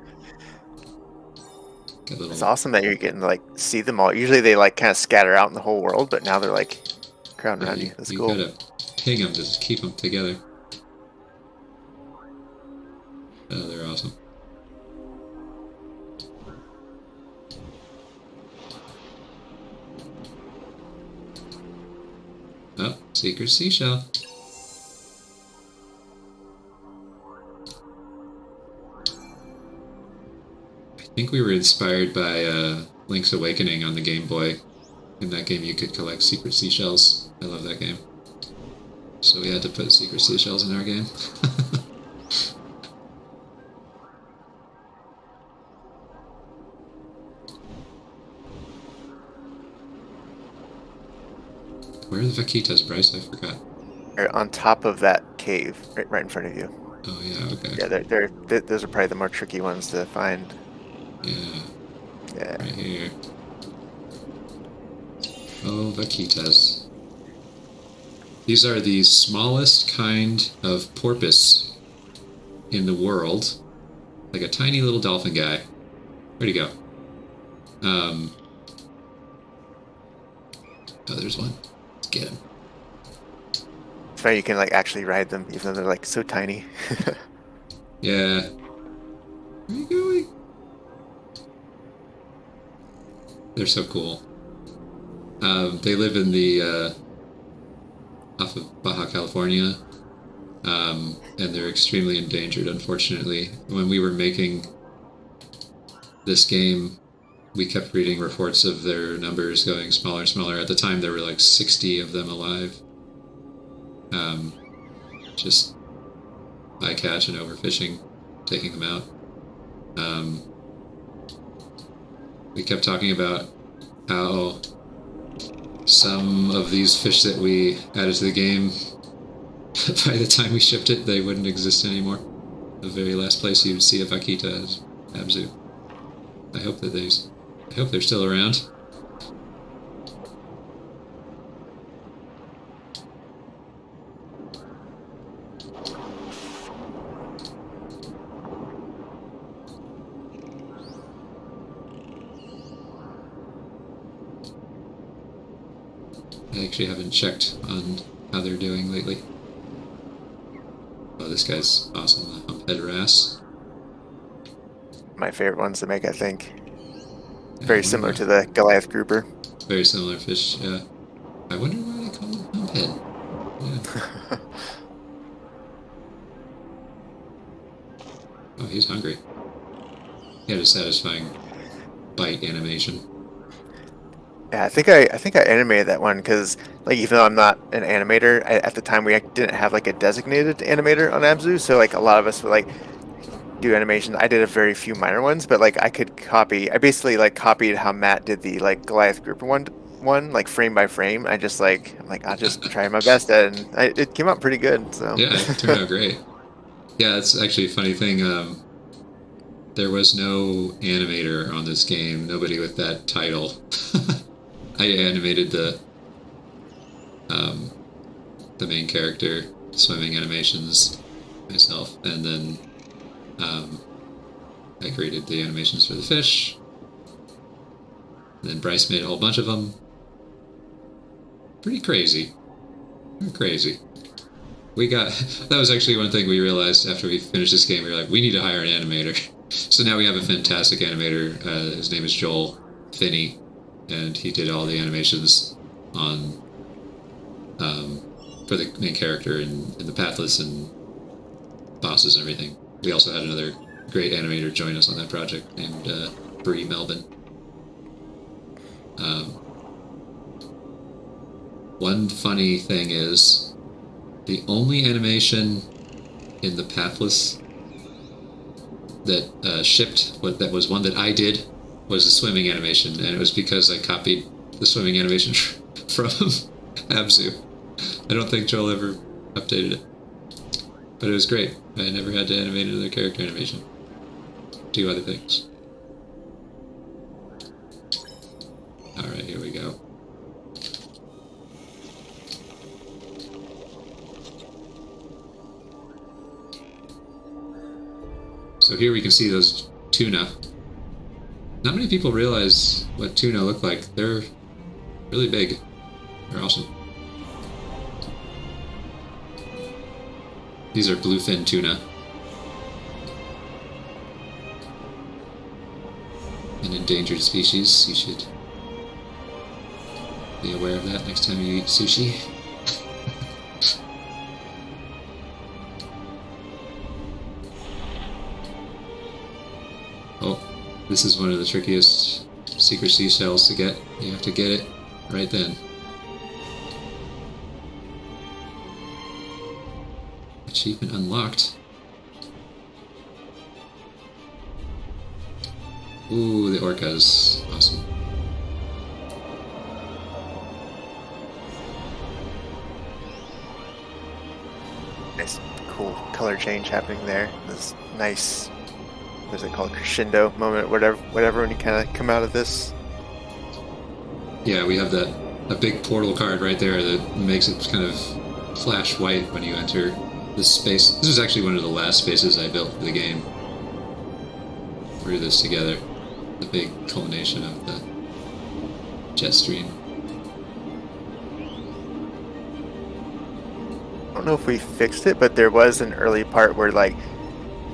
Get little. It's awesome that you're getting to like see them all. Usually they like kind of scatter out in the whole world, but now they're like crowding around you. That's you cool. gotta ping them to keep them together. Oh, they're awesome. Oh, secret seashell. I think we were inspired by Link's Awakening on the Game Boy. In that game, you could collect secret seashells. I love that game. So we had to put secret seashells in our game. Where are the vaquitas, Bryce? I forgot. They're on top of that cave, right in front of you. Oh yeah, okay. Yeah, those are probably the more tricky ones to find. Yeah. Yeah. Right here. Oh, vaquitas. These are the smallest kind of porpoise in the world. Like a tiny little dolphin guy. Where'd he go? Oh, there's one. Let's get him. It's funny you can like actually ride them, even though they're like so tiny. Yeah. Where are you going? They're so cool. They live in the off of Baja California, and they're extremely endangered, unfortunately. When we were making this game, we kept reading reports of their numbers going smaller and smaller. At the time, there were like 60 of them alive. Just bycatch and overfishing, taking them out. We kept talking about how some of these fish that we added to the game, by the time we shipped it, they wouldn't exist anymore. The very last place you'd see a vaquita is ABZû. I hope they're still around. I actually haven't checked on how they're doing lately. Oh, this guy's awesome, the humphead wrasse. My favorite ones to make, I think. Yeah, Very similar to the Goliath grouper. Very similar fish, yeah. I wonder why they call it humphead. Yeah. Oh, he's hungry. He had a satisfying bite animation. Yeah, I think I animated that one because, like, even though I'm not an animator, at the time we didn't have like a designated animator on ABZû, so like a lot of us would like do animation. I did a very few minor ones, but like I could copy. I basically like copied how Matt did the like Goliath grouper one like frame by frame. I'm like I'll just try my best at it, and it came out pretty good. So Yeah, it turned out great. Yeah, it's actually a funny thing. There was no animator on this game. Nobody with that title. I animated the main character, swimming animations myself, and then I created the animations for the fish. And then Bryce made a whole bunch of them. Pretty crazy. Pretty crazy. That was actually one thing we realized after we finished this game. We were like, we need to hire an animator. So now we have a fantastic animator. His name is Joel Finney, and he did all the animations on for the main character and the pathless and bosses and everything. We also had another great animator join us on that project named Bree Melvin. One funny thing is the only animation in the pathless that shipped, that was one that I did, was the swimming animation, and it was because I copied the swimming animation from ABZû. I don't think Joel ever updated it, but it was great. I never had to animate another character animation. Do other things. Alright, here we go. So here we can see those tuna. Not many people realize what tuna look like. They're really big. They're awesome. These are bluefin tuna. An endangered species. You should be aware of that next time you eat sushi. Oh, this is one of the trickiest secret seashells to get. You have to get it right then. Achievement unlocked. Ooh, the orcas. Awesome. Nice, cool color change happening there. This nice, what is it called, crescendo moment, whatever when you kind of come out of this. Yeah, we have a big portal card right there that makes it kind of flash white when you enter this space. This is actually one of the last spaces I built for the game. Threw this together. The big culmination of the jet stream. I don't know if we fixed it, but there was an early part where like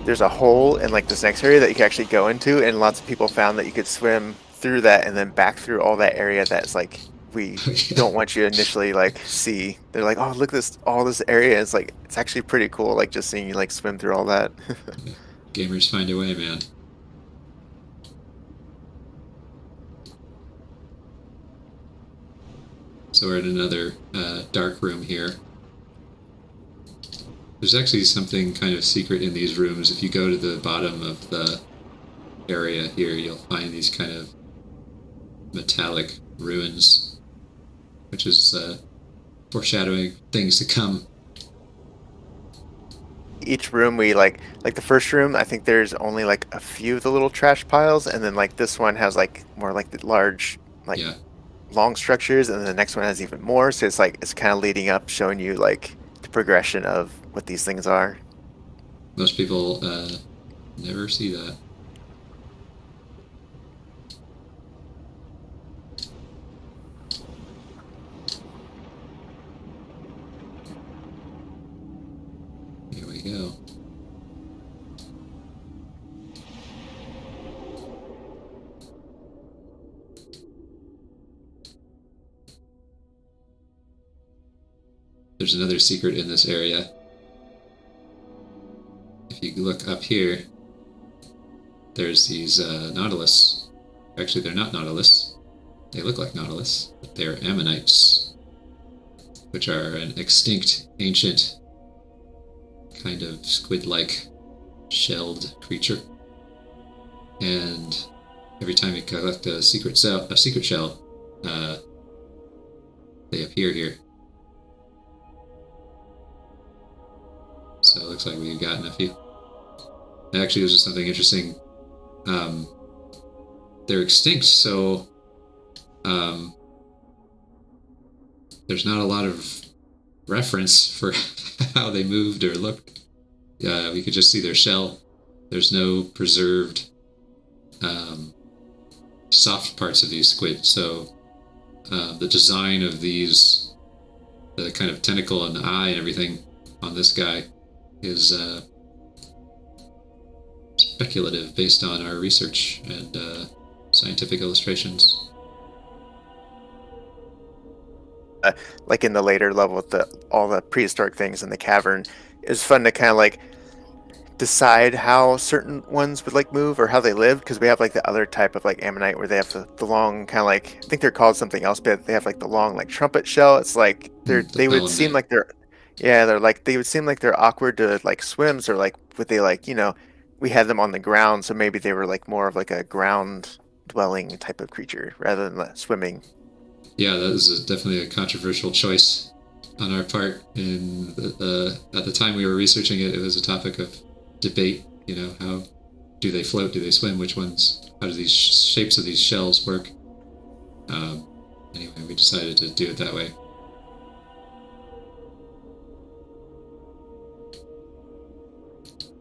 there's a hole in like this next area that you can actually go into, and lots of people found that you could swim through that and then back through all that area that's like we don't want you to initially like see. They're like, oh, look, all this area. It's like, it's actually pretty cool, like just seeing you like swim through all that. Gamers find a way, man. So we're in another dark room here. There's actually something kind of secret in these rooms. If you go to the bottom of the area here, you'll find these kind of metallic ruins, which is foreshadowing things to come. Each room we like the first room, I think there's only like a few of the little trash piles, and then like this one has like more like the large like Yeah. long structures, and then the next one has even more. So it's like it's kind of leading up, showing you like the progression of what these things are. Most people never see that. Here we go. There's another secret in this area. If you look up here, there's these nautilus. Actually, they're not nautilus. They look like nautilus, but they're ammonites, which are an extinct, ancient, kind of squid-like shelled creature. And every time you collect a secret shell, they appear here. So it looks like we've gotten a few. Actually, this is something interesting. They're extinct, so there's not a lot of reference for how they moved or looked. We could just see their shell. There's no preserved soft parts of these squid. So the design of these, the kind of tentacle and the eye and everything on this guy is speculative based on our research and scientific illustrations. Like in the later level with all the prehistoric things in the cavern, it's fun to kind of like decide how certain ones would like move or how they live, because we have like the other type of like ammonite where they have the long kind of like, I think they're called something else, but they have like the long like trumpet shell. It's like they would seem like they would seem like they're awkward to like swims, or like would they like, we had them on the ground, so maybe they were like more of like a ground dwelling type of creature rather than swimming. Yeah, that is definitely a controversial choice on our part. And at the time we were researching it, it was a topic of debate. How do they float? Do they swim? Which ones? How do these shapes of these shells work? Anyway, we decided to do it that way.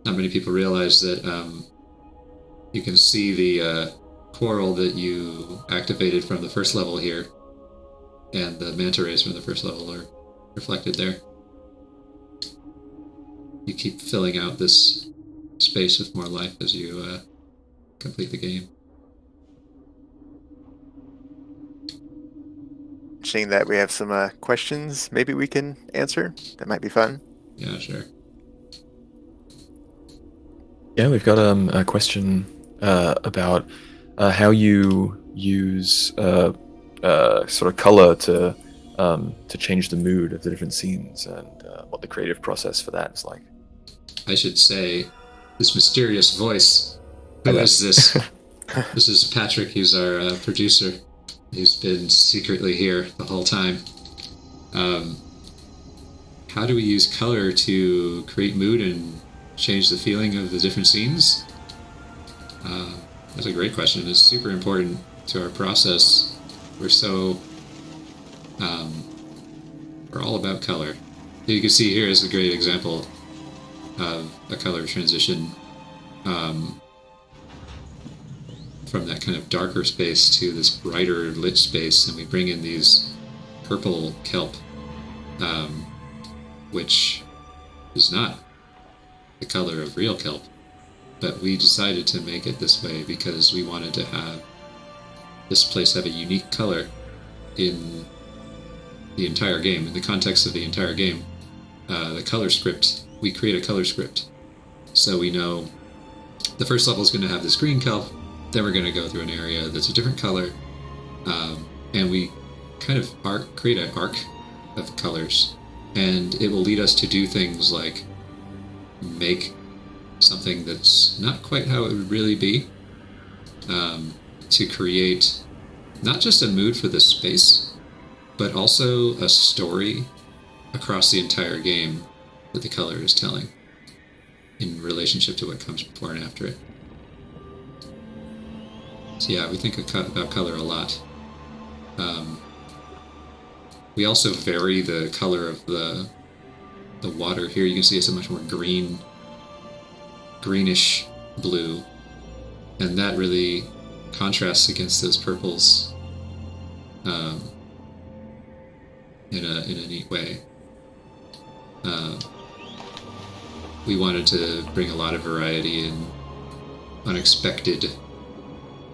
Not many people realize that you can see the coral that you activated from the first level here, and the manta rays from the first level are reflected there. You keep filling out this space with more life as you complete the game. Seeing that we have some questions maybe we can answer. That might be fun. Yeah, sure. Yeah, we've got a question about how you use sort of color to change the mood of the different scenes, and what the creative process for that is like. I should say, this mysterious voice. Who is this? This is Patrick. He's our producer. He's been secretly here the whole time. How do we use color to create mood and change the feeling of the different scenes? That's a great question. It's super important to our process. We're all about color. You can see here is a great example of a color transition from that kind of darker space to this brighter lit space, and we bring in these purple kelp, which is not the color of real kelp, but we decided to make it this way because we wanted to have this place have a unique color in the entire game, in the context of the entire game. The color script, we create a color script, so we know the first level is going to have this green kelp. Then we're going to go through an area that's a different color, and we kind of create an arc of colors, and it will lead us to do things like make something that's not quite how it would really be, to create not just a mood for the space, but also a story across the entire game that the color is telling in relationship to what comes before and after it. So yeah, we think about color a lot. We also vary the color of the water. Here you can see it's a much more greenish blue, and that really contrasts against those purples in a neat way. We wanted to bring a lot of variety and unexpected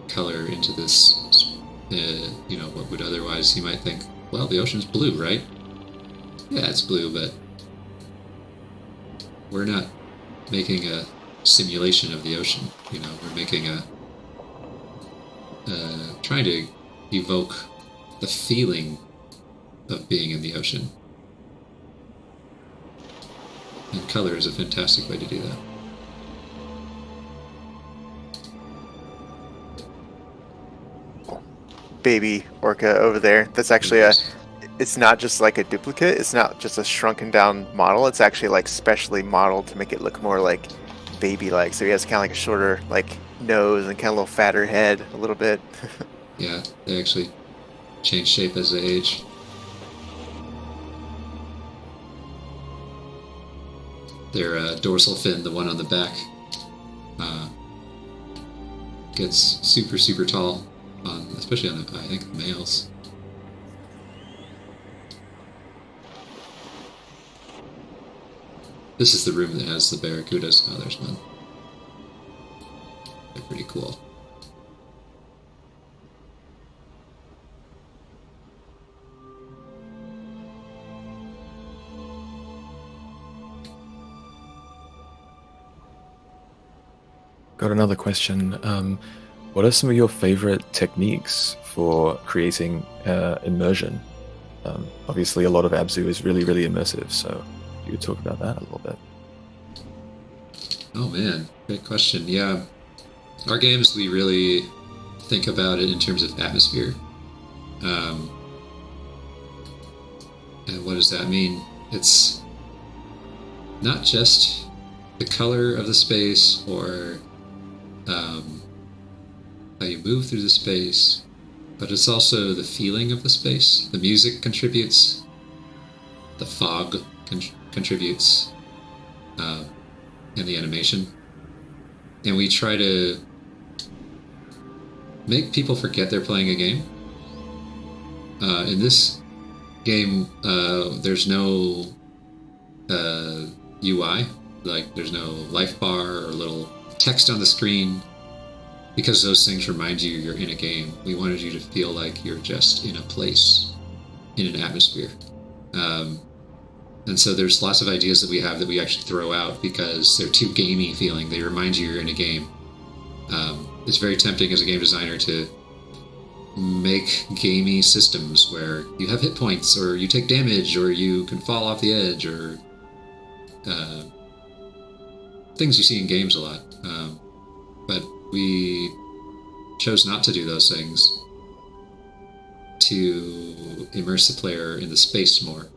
color into this, what would otherwise you might think, well, the ocean's blue, right? Yeah, it's blue, but we're not making a simulation of the ocean. We're making trying to evoke the feeling of being in the ocean. And color is a fantastic way to do that. Baby orca over there. That's actually it's not just like a duplicate. It's not just a shrunken down model. It's actually like specially modeled to make it look more like baby-like. So he has kind of like a shorter like nose and kind of a little fatter head a little bit. Yeah, they actually change shape as they age. Their dorsal fin, the one on the back, gets super, super tall, especially on I think the males. This is the room that has the barracudas. Oh, there's one. They're pretty cool. Got another question. What are some of your favorite techniques for creating immersion? Obviously, a lot of ABZÜ is really, really immersive, so you could talk about that a little bit. Oh man, great question. Yeah, our games, we really think about it in terms of atmosphere. And what does that mean? It's not just the color of the space or how you move through the space, but it's also the feeling of the space. The music contributes, the fog contributes, and the animation. And we try to make people forget they're playing a game. In this game, there's no UI, like there's no life bar or little text on the screen, because those things remind you you're in a game. We wanted you to feel like you're just in a place, in an atmosphere. And so there's lots of ideas that we have that we actually throw out because they're too gamey feeling. They remind you you're in a game. It's very tempting as a game designer to make gamey systems where you have hit points, or you take damage, or you can fall off the edge, or things you see in games a lot. But we chose not to do those things, to immerse the player in the space more,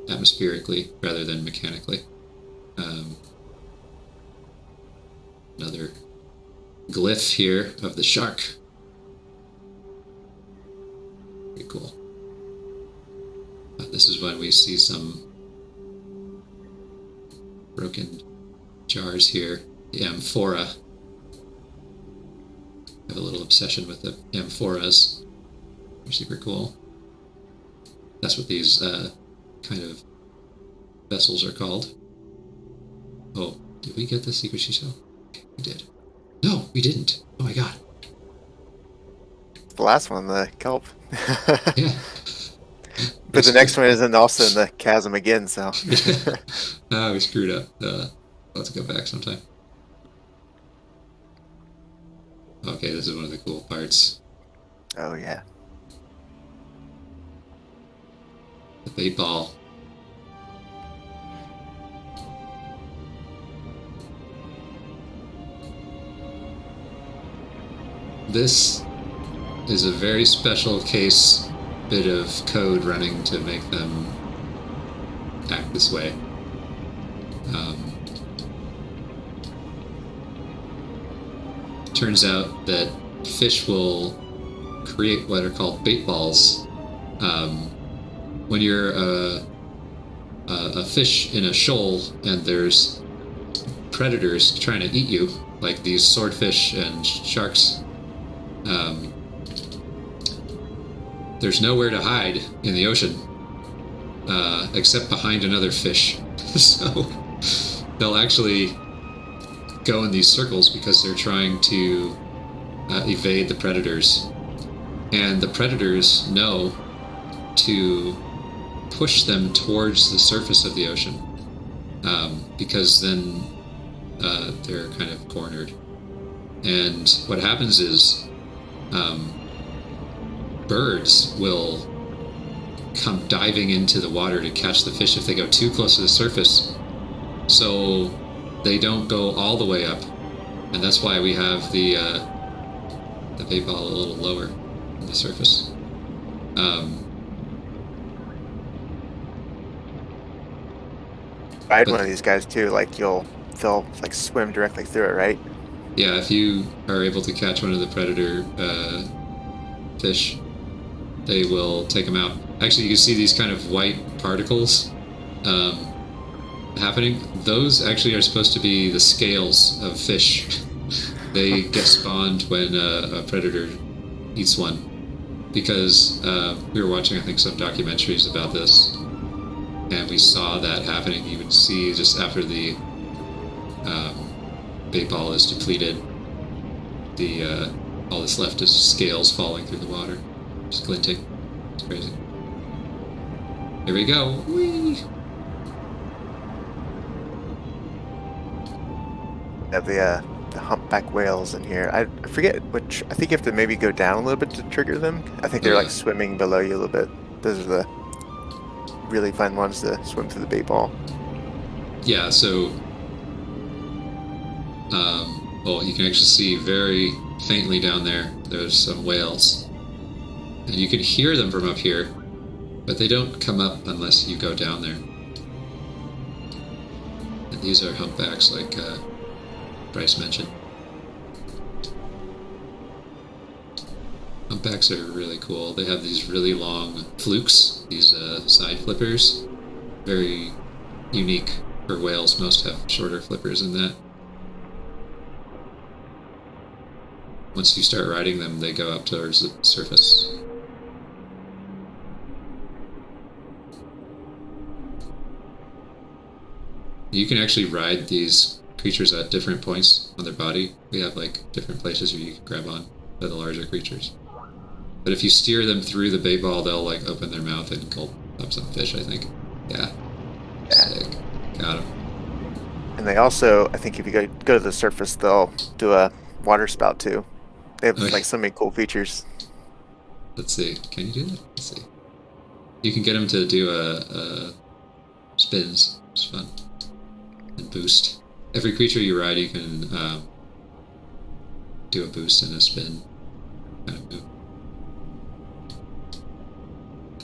atmospherically rather than mechanically. Another glyph here of the shark. Pretty cool. This is when we see some broken jars here. The amphora. I have a little obsession with the amphoras. They're super cool. That's what these kind of vessels are called. Oh, did we get the secret shell? We did. No, we didn't. Oh my god. The last one, the kelp. Yeah. But the next one isn't also in the chasm again, so. Ah, we screwed up. Let's go back sometime. Okay, this is one of the cool parts. Oh, yeah. The bait ball. This is a very special case bit of code running to make them act this way. Turns out that fish will create what are called bait balls. When you're a fish in a shoal and there's predators trying to eat you, like these swordfish and sharks, there's nowhere to hide in the ocean except behind another fish. So they'll actually go in these circles because they're trying to evade the predators. And the predators know to push them towards the surface of the ocean, because then they're kind of cornered. And what happens is birds will come diving into the water to catch the fish if they go too close to the surface. So they don't go all the way up, and that's why we have the bait ball a little lower than the surface. I had one of these guys too. Like they'll like swim directly through it, right? Yeah, if you are able to catch one of the predator fish, they will take them out. Actually, you can see these kind of white particles happening. Those actually are supposed to be the scales of fish. They get spawned when a predator eats one. Because we were watching, I think, some documentaries about this, and we saw that happening. You would see just after the bait ball is depleted, all that's left is scales falling through the water, just glinting. It's crazy. Here we go. Whee! Have the humpback whales in here. I forget which. I think you have to maybe go down a little bit to trigger them. I think they're like swimming below you a little bit. Those are the really fun ones to swim through the bait ball. Yeah, so well, you can actually see very faintly down there, there's some whales. And you can hear them from up here, but they don't come up unless you go down there. And these are humpbacks, like Bryce mentioned. Humpbacks are really cool. They have these really long flukes, these side flippers. Very unique for whales. Most have shorter flippers than that. once you start riding them, they go up towards the surface. You can actually ride these creatures at different points on their body. We have like different places where you can grab on for the larger creatures. But if you steer them through the bait ball, they'll like open their mouth and gulp up some fish, I think. Yeah. Sick. Got them. And they also, I think if you go to the surface, they'll do a water spout too. They have like so many cool features. Let's see. Can you do that? Let's see. You can get them to do a spins. It's fun. And boost. Every creature you ride, you can do a boost and a spin kind of move.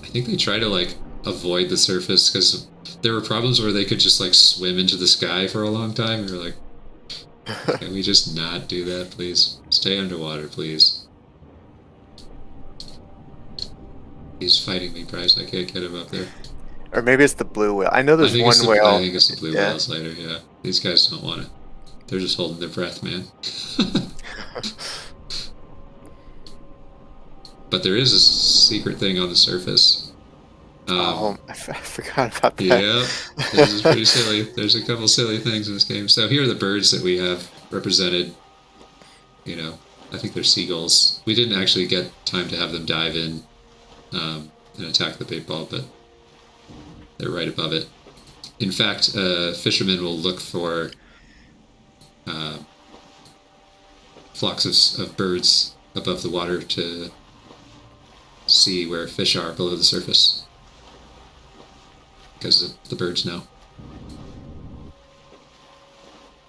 I think they try to like avoid the surface because there were problems where they could just like swim into the sky for a long time. We were like, can we just not do that, please? Stay underwater, please. He's fighting me, Bryce. I can't get him up there. Or maybe it's the blue whale. I know there's one whale. I think it's the blue whales later, yeah. These guys don't want it. They're just holding their breath, man. But there is a secret thing on the surface. I forgot about that. Yeah, this is pretty silly. There's a couple silly things in this game. So here are the birds that we have represented. You know, I think they're seagulls. We didn't actually get time to have them dive in and attack the bait ball, but they're right above it. In fact, fishermen will look for flocks of birds above the water to see where fish are below the surface. Because the birds know.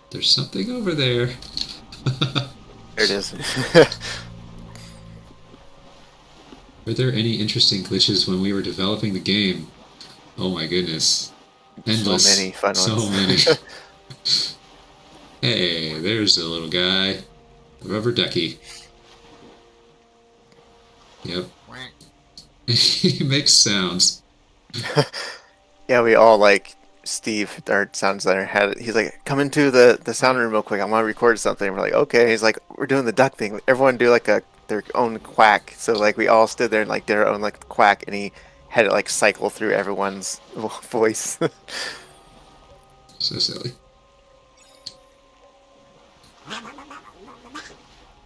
There's something over there. There it is. Were there any interesting glitches when we were developing the game? Oh my goodness. Endless. So many fun ones. So many. Hey, there's the little guy. The rubber ducky. Yep. He makes sounds. Yeah, we all like Steve, our sound designer, had it. He's like, come into the sound room real quick. I want to record something. We're like, okay. He's like, we're doing the duck thing. Everyone do like their own quack. So like we all stood there and like did our own like quack, and he had it like cycle through everyone's voice. So silly.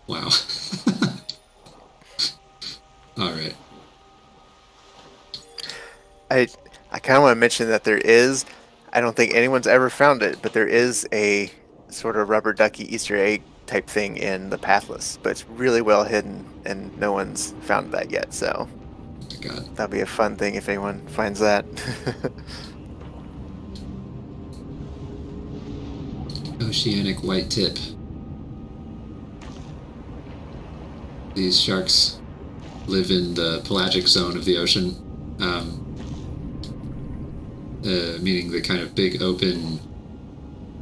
Wow. All right. I kind of want to mention that there is, I don't think anyone's ever found it, but there is a sort of rubber ducky Easter egg type thing in the Pathless, but it's really well hidden and no one's found that yet, so Oh my God. that'll be a fun thing if anyone finds that. Oceanic white tip. These sharks live in the pelagic zone of the ocean, meaning the kind of big open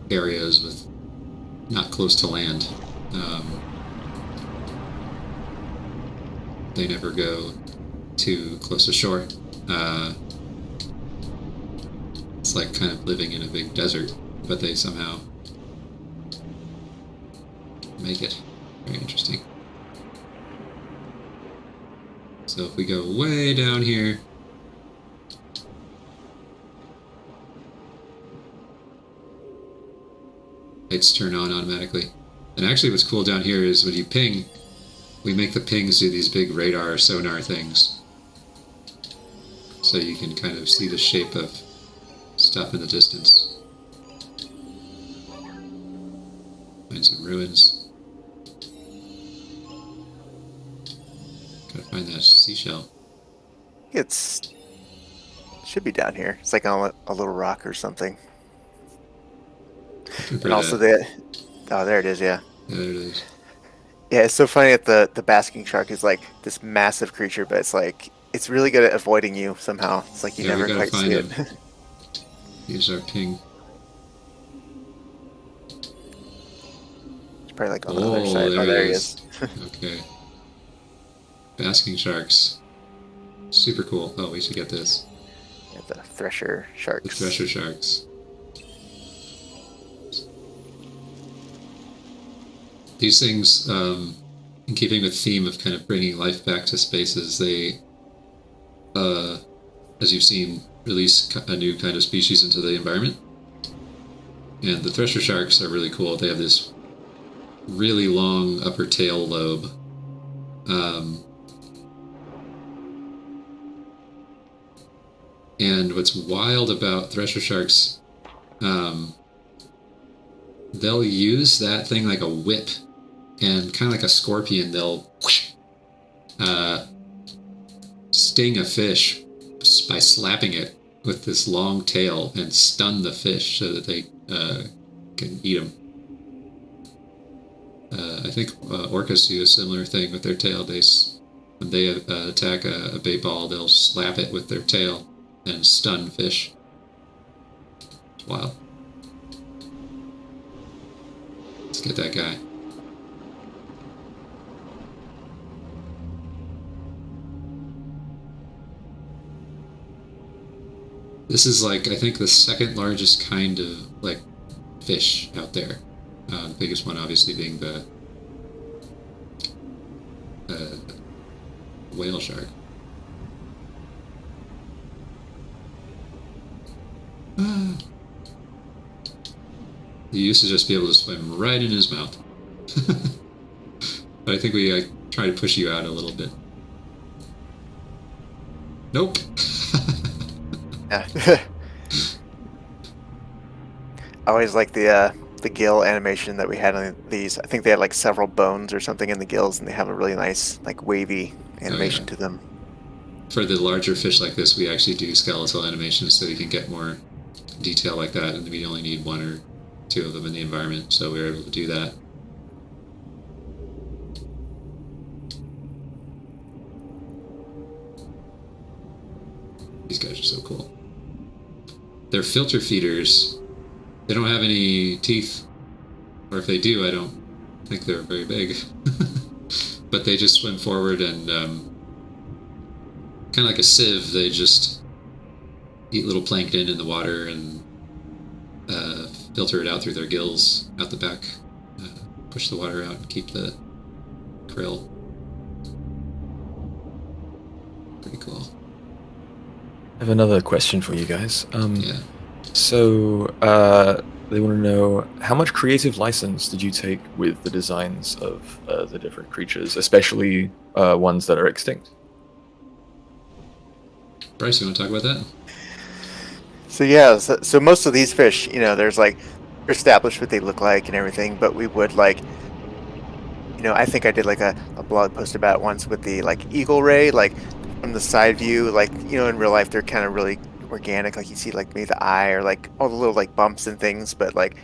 areas with not close to land. They never go too close to shore. It's like kind of living in a big desert, but they somehow make it. Very interesting. So if we go way down here, lights turn on automatically. And actually what's cool down here is when you ping, we make the pings do these big radar sonar things. So you can kind of see the shape of stuff in the distance. Find some ruins. Gotta find that seashell. It should be down here. It's like on a little rock or something. And also oh, there it is, yeah. Yeah, there it is. Yeah, it's so funny that the basking shark is like this massive creature, but it's like, it's really good at avoiding you somehow. It's like you never quite see it. Here's our ping. It's probably like on the other side. Oh, there he is. Okay. Basking sharks. Super cool. Oh, we should get this. Yeah, the thresher sharks. The thresher sharks. These things in keeping with theme of kind of bringing life back to spaces, they, as you've seen, release a new kind of species into the environment. And the thresher sharks are really cool. They have this really long upper tail lobe. And what's wild about thresher sharks, they'll use that thing like a whip, and kind of like a scorpion, they'll sting a fish by slapping it with this long tail and stun the fish so that they can eat them. I think orcas do a similar thing with their tail. When they attack a bait ball, they'll slap it with their tail and stun fish. It's wild. Let's get that guy. This is like, I think, the second largest kind of like fish out there. The biggest one obviously being the whale shark. He used to just be able to swim right in his mouth. But I think we try to push you out a little bit. Nope. Yeah. I always like the gill animation that we had on these. I think they had like several bones or something in the gills, and they have a really nice like wavy animation to them. For the larger fish like this, we actually do skeletal animations so you can get more detail like that, and we only need one or two of them in the environment, so we were able to do that. These guys are so cool. They're filter feeders. They don't have any teeth, or if they do, I don't think they're very big. But they just swim forward and kind of like a sieve, they just eat little plankton in the water and filter it out through their gills out the back, push the water out and keep the krill. Pretty cool. I have another question for you guys. Yeah. So they want to know, how much creative license did you take with the designs of the different creatures, especially ones that are extinct? Bryce, you want to talk about that? So yeah, so most of these fish, there's like established what they look like and everything, but we would like, I think I did like a blog post about it once with the like eagle ray, like from the side view, like in real life they're kind of really organic, like you see like maybe the eye or like all the little like bumps and things, but like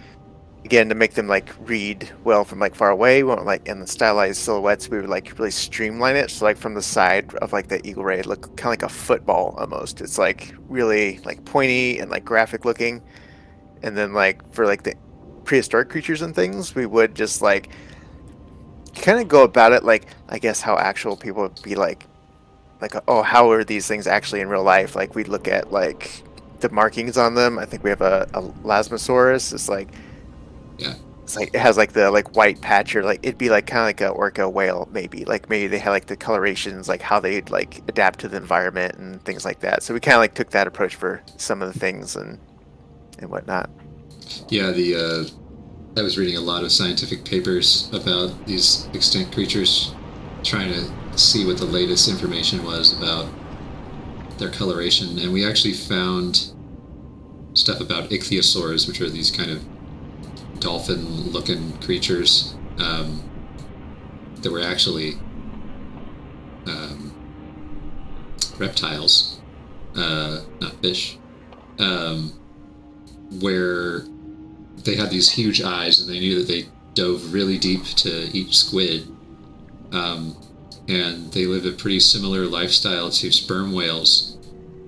again, to make them like read well from like far away, we want like in the stylized silhouettes, we would like really streamline it. So like from the side of like the eagle ray, it look kind of like a football almost. It's like really like pointy and like graphic looking. And then like for like the prehistoric creatures and things, we would just like kind of go about it like I guess how actual people would be like oh, how are these things actually in real life? Like we'd look at like the markings on them. I think we have a Lasmosaurus. It's like it has like the like white patch, or like it'd be like kind of like a orca whale maybe. Like maybe they had like the colorations, like how they'd like adapt to the environment and things like that. So we kind of like took that approach for some of the things and whatnot. Yeah, I was reading a lot of scientific papers about these extinct creatures, trying to see what the latest information was about their coloration, and we actually found stuff about ichthyosaurs, which are these kind of dolphin-looking creatures that were actually reptiles, not fish, where they had these huge eyes, and they knew that they dove really deep to eat squid, and they live a pretty similar lifestyle to sperm whales,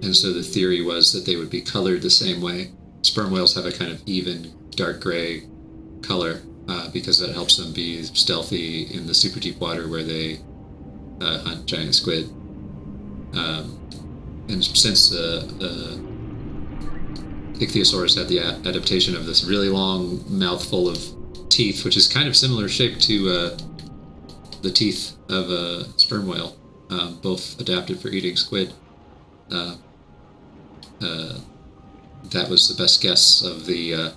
and so the theory was that they would be colored the same way. Sperm whales have a kind of even dark gray color because that helps them be stealthy in the super deep water where they hunt giant squid. And since the ichthyosaurus had the adaptation of this really long mouthful of teeth, which is kind of similar shape to the teeth of a sperm whale, both adapted for eating squid. Uh, uh, that was the best guess of the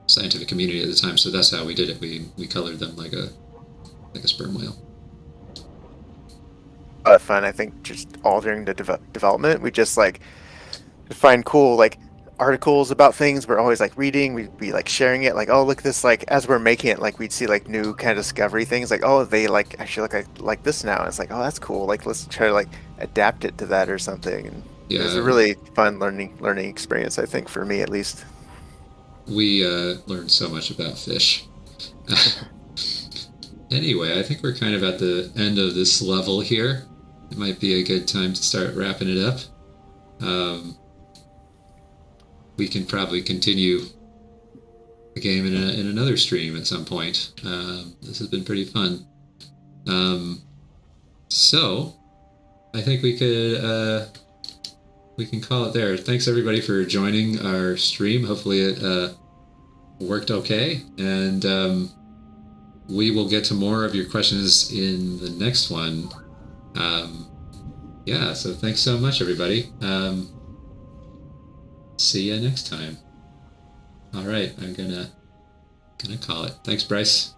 scientific community at the time, so that's how we did it. We colored them like a sperm whale. A lot of fun. I think just all during the development, we just like find cool like articles about things. We're always like reading. We'd be like sharing it. Like, oh, look at this. Like as we're making it, like we'd see like new kind of discovery things. Like, oh, they like actually look like this now. And it's like, oh, that's cool. Like let's try to like adapt it to that or something. And it was a really fun learning experience. I think for me at least. We learned so much about fish. Anyway, I think we're kind of at the end of this level here. It might be a good time to start wrapping it up. We can probably continue the game in another stream at some point. This has been pretty fun. So, I think we can call it there. Thanks everybody for joining our stream. Hopefully it worked okay, and we will get to more of your questions in the next one. Yeah, so thanks so much, everybody. See you next time. All right, I'm gonna call it. Thanks, Bryce.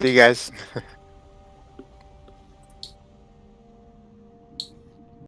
See you guys.